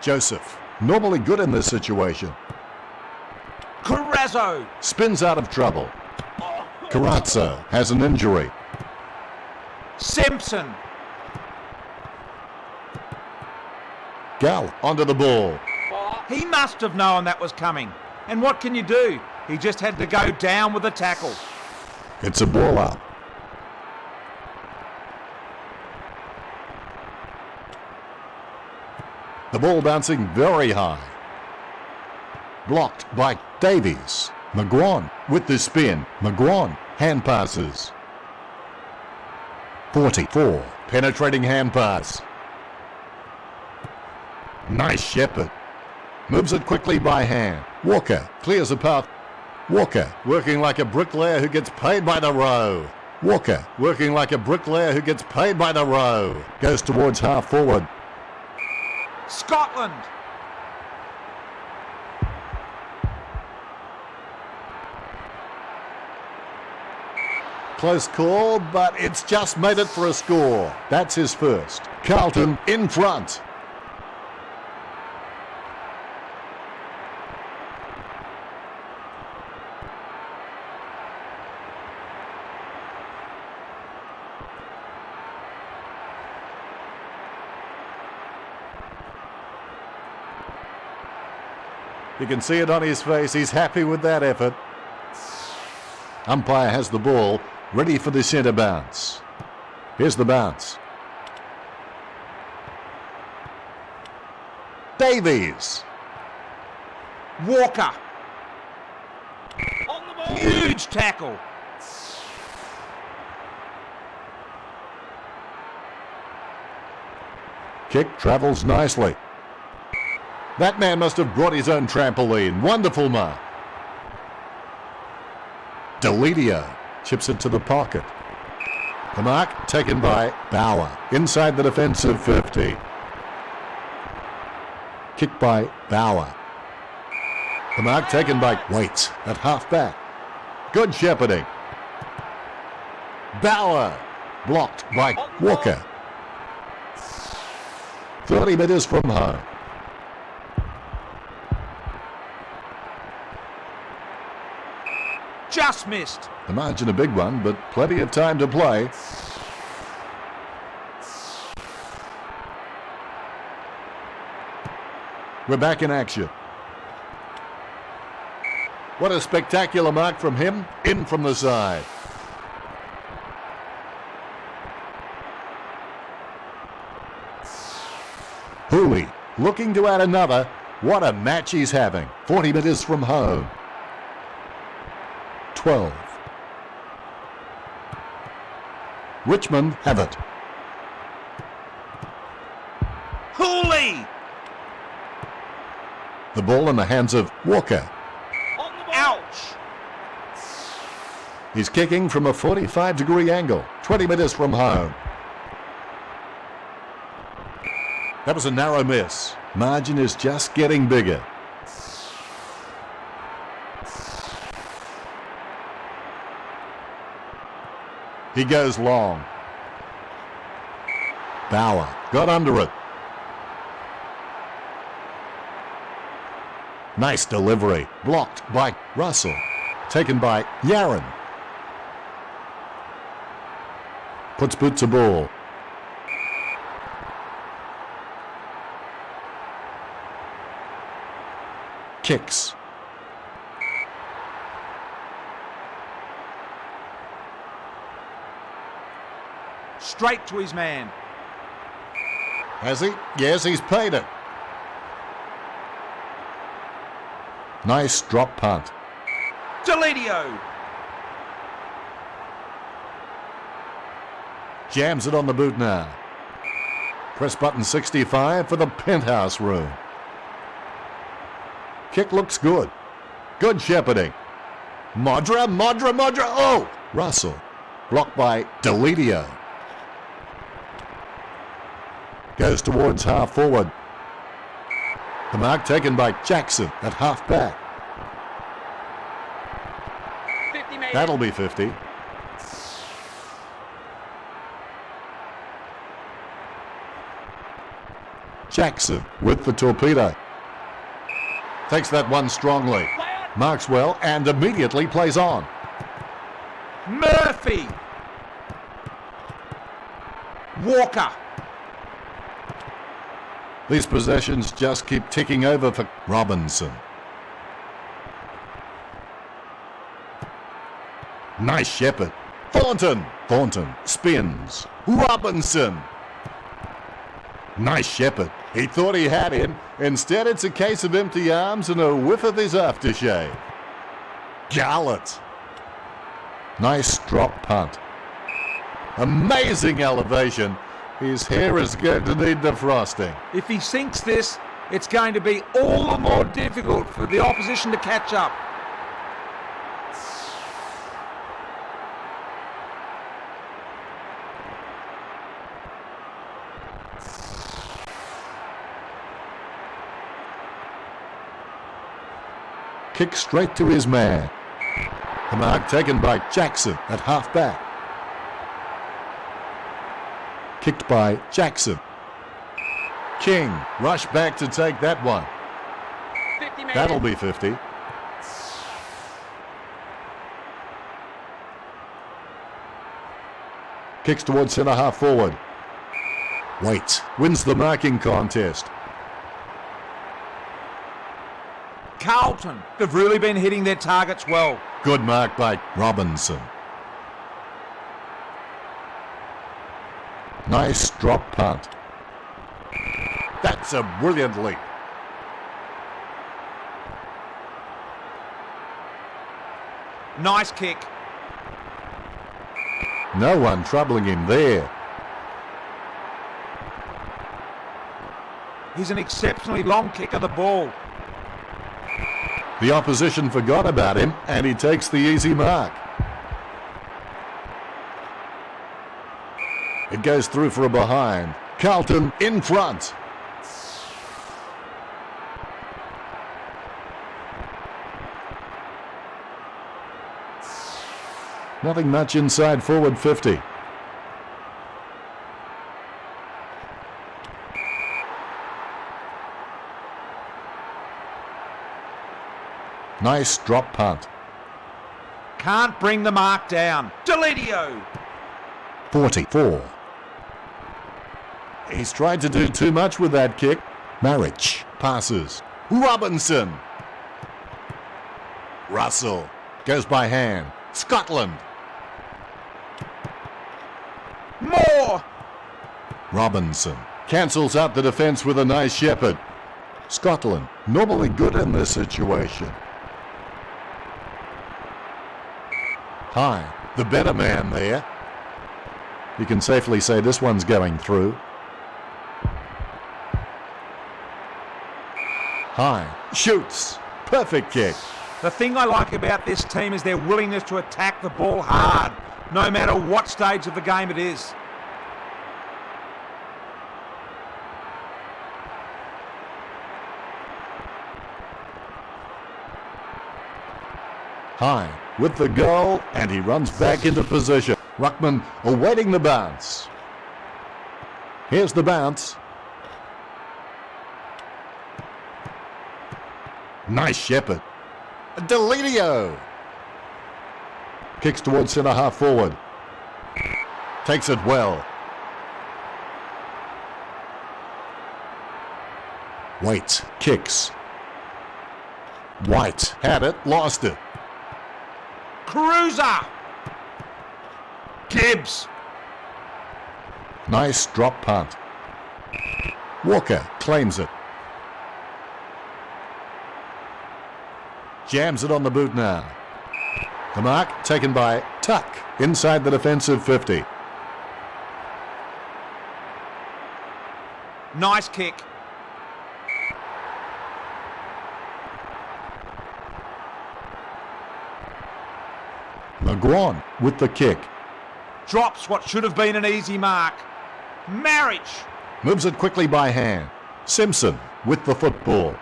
Joseph, normally good in this situation. Carazzo. Spins out of trouble. Carazzo has an injury. Simpson. Gal onto the ball. He must have known that was coming. And what can you do? He just had to go down with the tackle. It's a ball up. The ball bouncing very high. Blocked by Davies. McGuan with the spin. McGuan hand passes. 44. Penetrating hand pass. Nice shepherd. Moves it quickly by hand. Walker clears a path. Walker working like a bricklayer who gets paid by the row. Walker working like a bricklayer who gets paid by the row. Goes towards half forward. Scotland. close call, but it's just made it for a score. That's his first. Carlton in front. You can see it on his face. He's happy with that effort. Umpire has the ball, ready for the centre bounce. Here's the bounce. Davies. Walker. On the ball. Huge tackle. Kick travels nicely. That man must have brought his own trampoline. Wonderful mark. Deledio chips it to the pocket. The mark taken by Bauer. Inside the defensive 50. Kick by Bauer. The mark taken by Waits at half-back. Good shepherding. Bauer blocked by Walker. 30 metres from home. Just missed. The margin a big one, but plenty of time to play. We're back in action. What a spectacular mark from him, in from the side. Footy looking to add another. What a match he's having. 40 metres from home. 12. Richmond have it. Hooley! The ball in the hands of Walker. On the ball. Ouch! He's kicking from a 45-degree angle. 20 metres from home. That was a narrow miss. Margin is just getting bigger. He goes long. Bauer got under it. Nice delivery. Blocked by Russell. Taken by Yaron. Puts boot to ball. Kicks. Straight to his man. Has he? Yes, he's paid it. Nice drop punt. Deledio. Jams it on the boot now. Press button 65 for the penthouse room. Kick looks good. Good shepherding. Modra. Oh! Russell. Blocked by Deledio. Goes towards half forward. The mark taken by Jackson at half back. 50 metres. That'll be 50. Jackson with the torpedo. Takes that one strongly. Play on. Marks well and immediately plays on. Murphy. Walker. These possessions just keep ticking over for Robinson. Nice shepherd. Thornton spins. Robinson. Nice shepherd. He thought he had him. Instead, it's a case of empty arms and a whiff of his aftershave. Garlett. Nice drop punt. Amazing elevation. His hair is going to need defrosting. If he sinks this, it's going to be all the more difficult for the opposition to catch up. Kick straight to his man. The mark taken by Jackson at half back. Kicked by Jackson. King rushed back to take that one. 50 metres. That'll be 50. Kicks towards centre half forward. Waits. Wins the marking contest. Carlton, they've really been hitting their targets well. Good mark by Robinson. Nice drop punt. That's a brilliant leap. Nice kick. No one troubling him there. He's an exceptionally long kick of the ball. The opposition forgot about him and he takes the easy mark. It goes through for a behind. Carlton in front. Nothing much inside forward 50. Nice drop punt. Can't bring the mark down. Delidio. 44. He's tried to do too much with that kick. Marriage passes. Robinson. Russell goes by hand. Scotland. More. Robinson cancels out the defence with a nice shepherd. Scotland, normally good in this situation. High, the better man there. You can safely say this one's going through. High, shoots, perfect kick. The thing I like about this team is their willingness to attack the ball hard, no matter what stage of the game it is. High with the goal and he runs back into position. Ruckman awaiting the bounce. Here's the bounce. Nice shepherd. Delidio. Kicks towards centre half forward. Takes it well. Waits, kicks. White had it, lost it. Cruiser. Gibbs. Nice drop punt. Walker claims it. Jams it on the boot now. The mark taken by Tuck inside the defensive 50. Nice kick. McGuan with the kick. Drops what should have been an easy mark. Marriage. Moves it quickly by hand. Simpson with the football.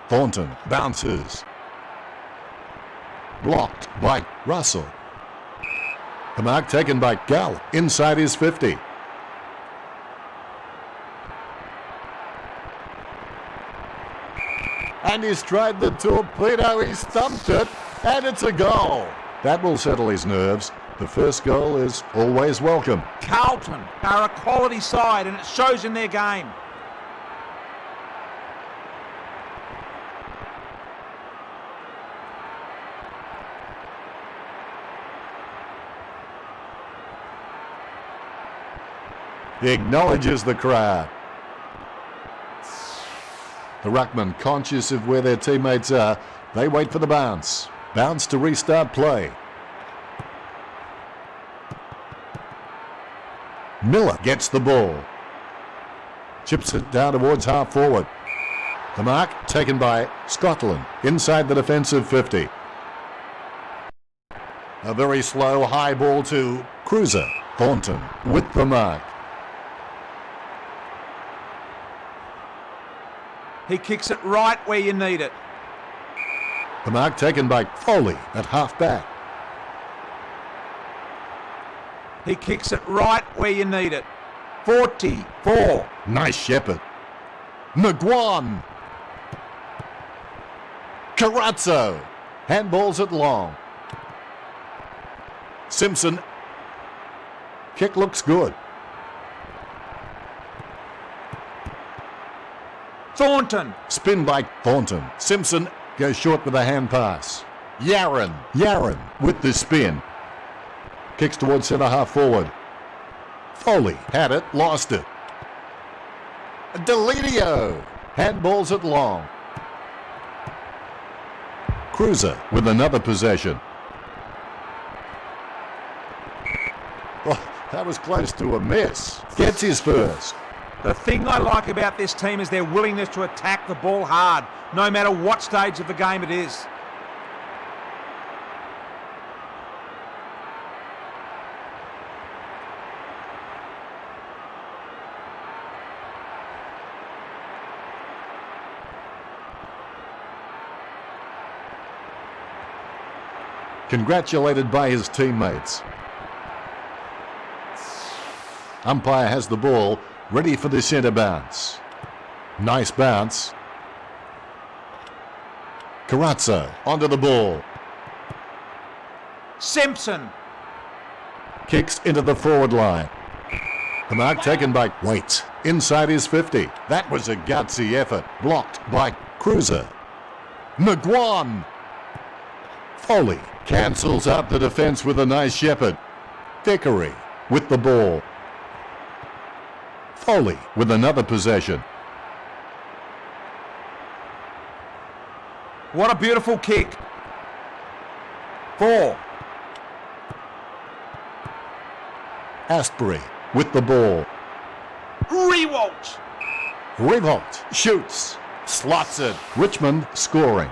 Thornton bounces. Blocked by Russell. The mark taken by Gall inside his 50. And he's tried the torpedo, he stumped it, and it's a goal. That will settle his nerves. The first goal is always welcome. Carlton are a quality side and it shows in their game. He acknowledges the crowd. The ruckman, conscious of where their teammates are, they wait for the bounce. Bounce to restart play. Miller gets the ball. Chips it down towards half forward. The mark taken by Scotland inside the defensive 50. A very slow high ball to Cruiser. Thornton with the mark. He kicks it right where you need it. The mark taken by Foley at half back. He kicks it right where you need it. 44. Nice shepherd. McGuan. Carazzo. Handballs it long. Simpson. Kick looks good. Thornton. Spin by Thornton. Simpson goes short with a hand pass. Yaron with the spin. Kicks towards centre half forward. Foley had it, lost it. Delidio handballs it long. Cruiser with another possession. Oh, that was close to a miss. Gets his first. The thing I like about this team is their willingness to attack the ball hard, no matter what stage of the game it is. Congratulated by his teammates. Umpire has the ball, ready for the centre bounce. Nice bounce. Carazzo onto the ball. Simpson. Kicks into the forward line. The mark taken by Waite. Inside his 50. That was a gutsy effort. Blocked by Cruiser. McGuan. Foley cancels out the defence with a nice shepherd. Vickery with the ball. Foley with another possession. What a beautiful kick. 4. Astbury with the ball. Rewalt. Revolt shoots. Slots it. Richmond scoring.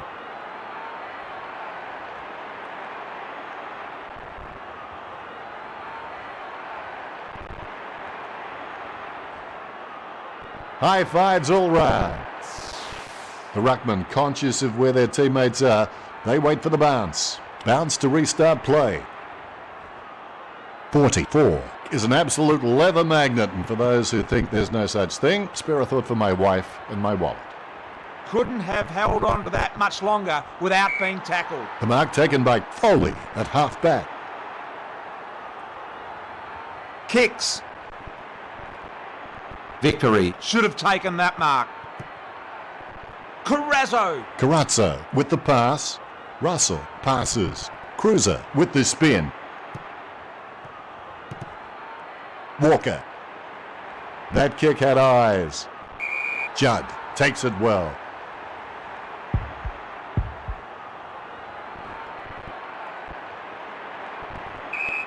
High fives all round. The ruckman, conscious of where their teammates are, they wait for the bounce. Bounce to restart play. 44 is an absolute leather magnet, and for those who think there's no such thing, spare a thought for my wife and my wallet. Couldn't have held on to that much longer without being tackled. The mark taken by Foley at half back. Kicks. Victory. Should have taken that mark. Carazzo with the pass. Russell passes. Cruiser with the spin. Walker. That kick had eyes. Judd takes it well.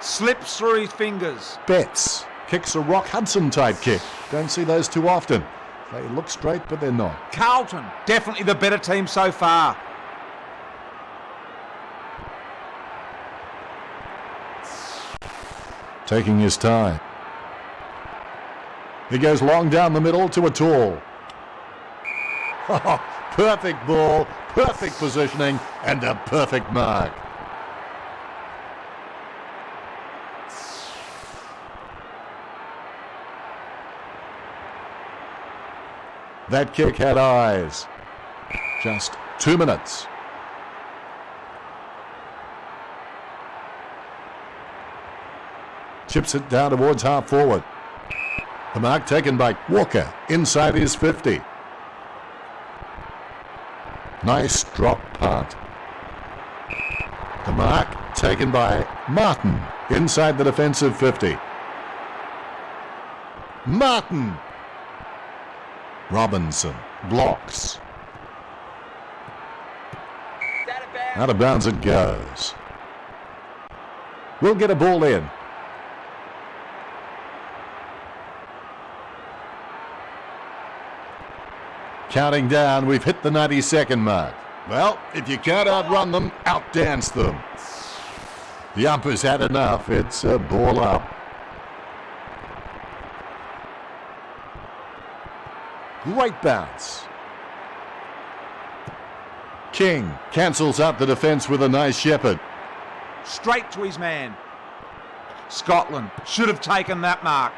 Slips through his fingers. Betts kicks a Rock Hudson type kick. Don't see those too often. They look straight, but they're not. Carlton, definitely the better team so far. Taking his time. He goes long down the middle to a tall. Perfect ball, perfect positioning, and a perfect mark. That kick had eyes. Just 2 minutes. Chips it down towards half forward. The mark taken by Walker inside his 50. Nice drop punt. The mark taken by Martin inside the defensive 50. Martin. Robinson blocks. Out of bounds it goes. We'll get a ball in. Counting down, we've hit the 90-second mark. Well, if you can't outrun them, outdance them. The umper's had enough. It's a ball up. Great bounce. King cancels out the defence with a nice shepherd. Straight to his man. Scotland should have taken that mark.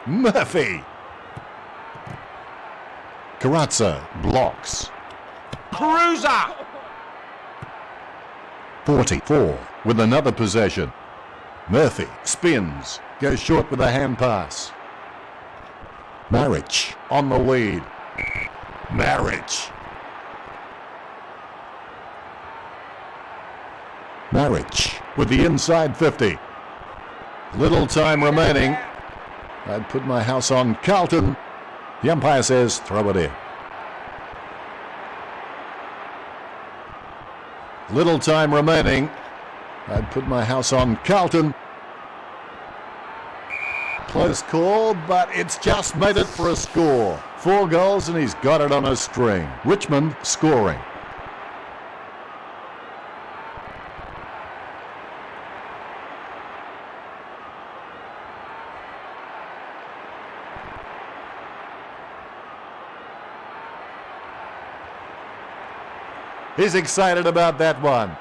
Murphy. Carazzo blocks. Cruiser! 44 with another possession. Murphy spins, goes short with a hand pass. Marriage on the lead. Marriage. With the inside 50. Little time remaining. I'd put my house on Carlton. The umpire says throw it in. Little time remaining. I'd put my house on Carlton. Close call, but it's just made it for a score. 4 goals and he's got it on a string. Richmond scoring. He's excited about that one.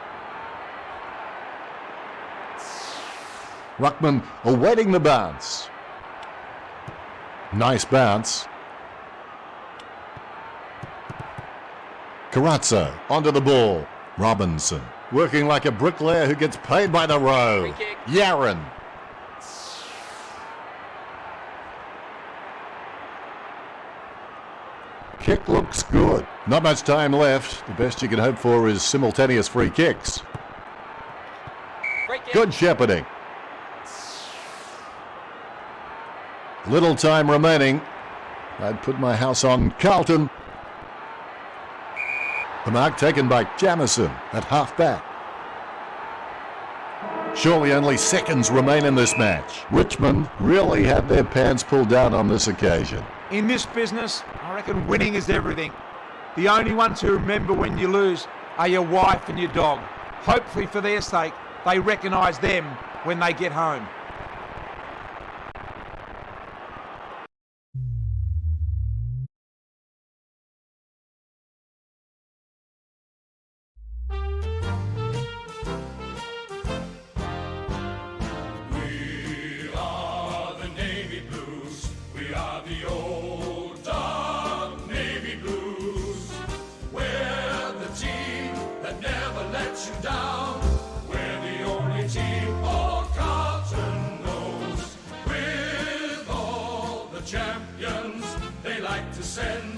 Ruckman awaiting the bounce. Nice bounce. Carazzo onto the ball. Robinson working like a bricklayer who gets paid by the row. Free kick. Yaron. Kick looks good. Not much time left. The best you can hope for is simultaneous free kicks. Free kick. Good shepherding. Little time remaining. I'd put my house on Carlton. The mark taken by Jamison at half-back. Surely only seconds remain in this match. Richmond really had their pants pulled down on this occasion. In this business, I reckon winning is everything. The only ones who remember when you lose are your wife and your dog. Hopefully for their sake, they recognise them when they get home. We are the Navy Blues. We are the old dog Navy Blues. We're the team that never lets you down. We're the only team old Carlton knows. With all the champions they like to send.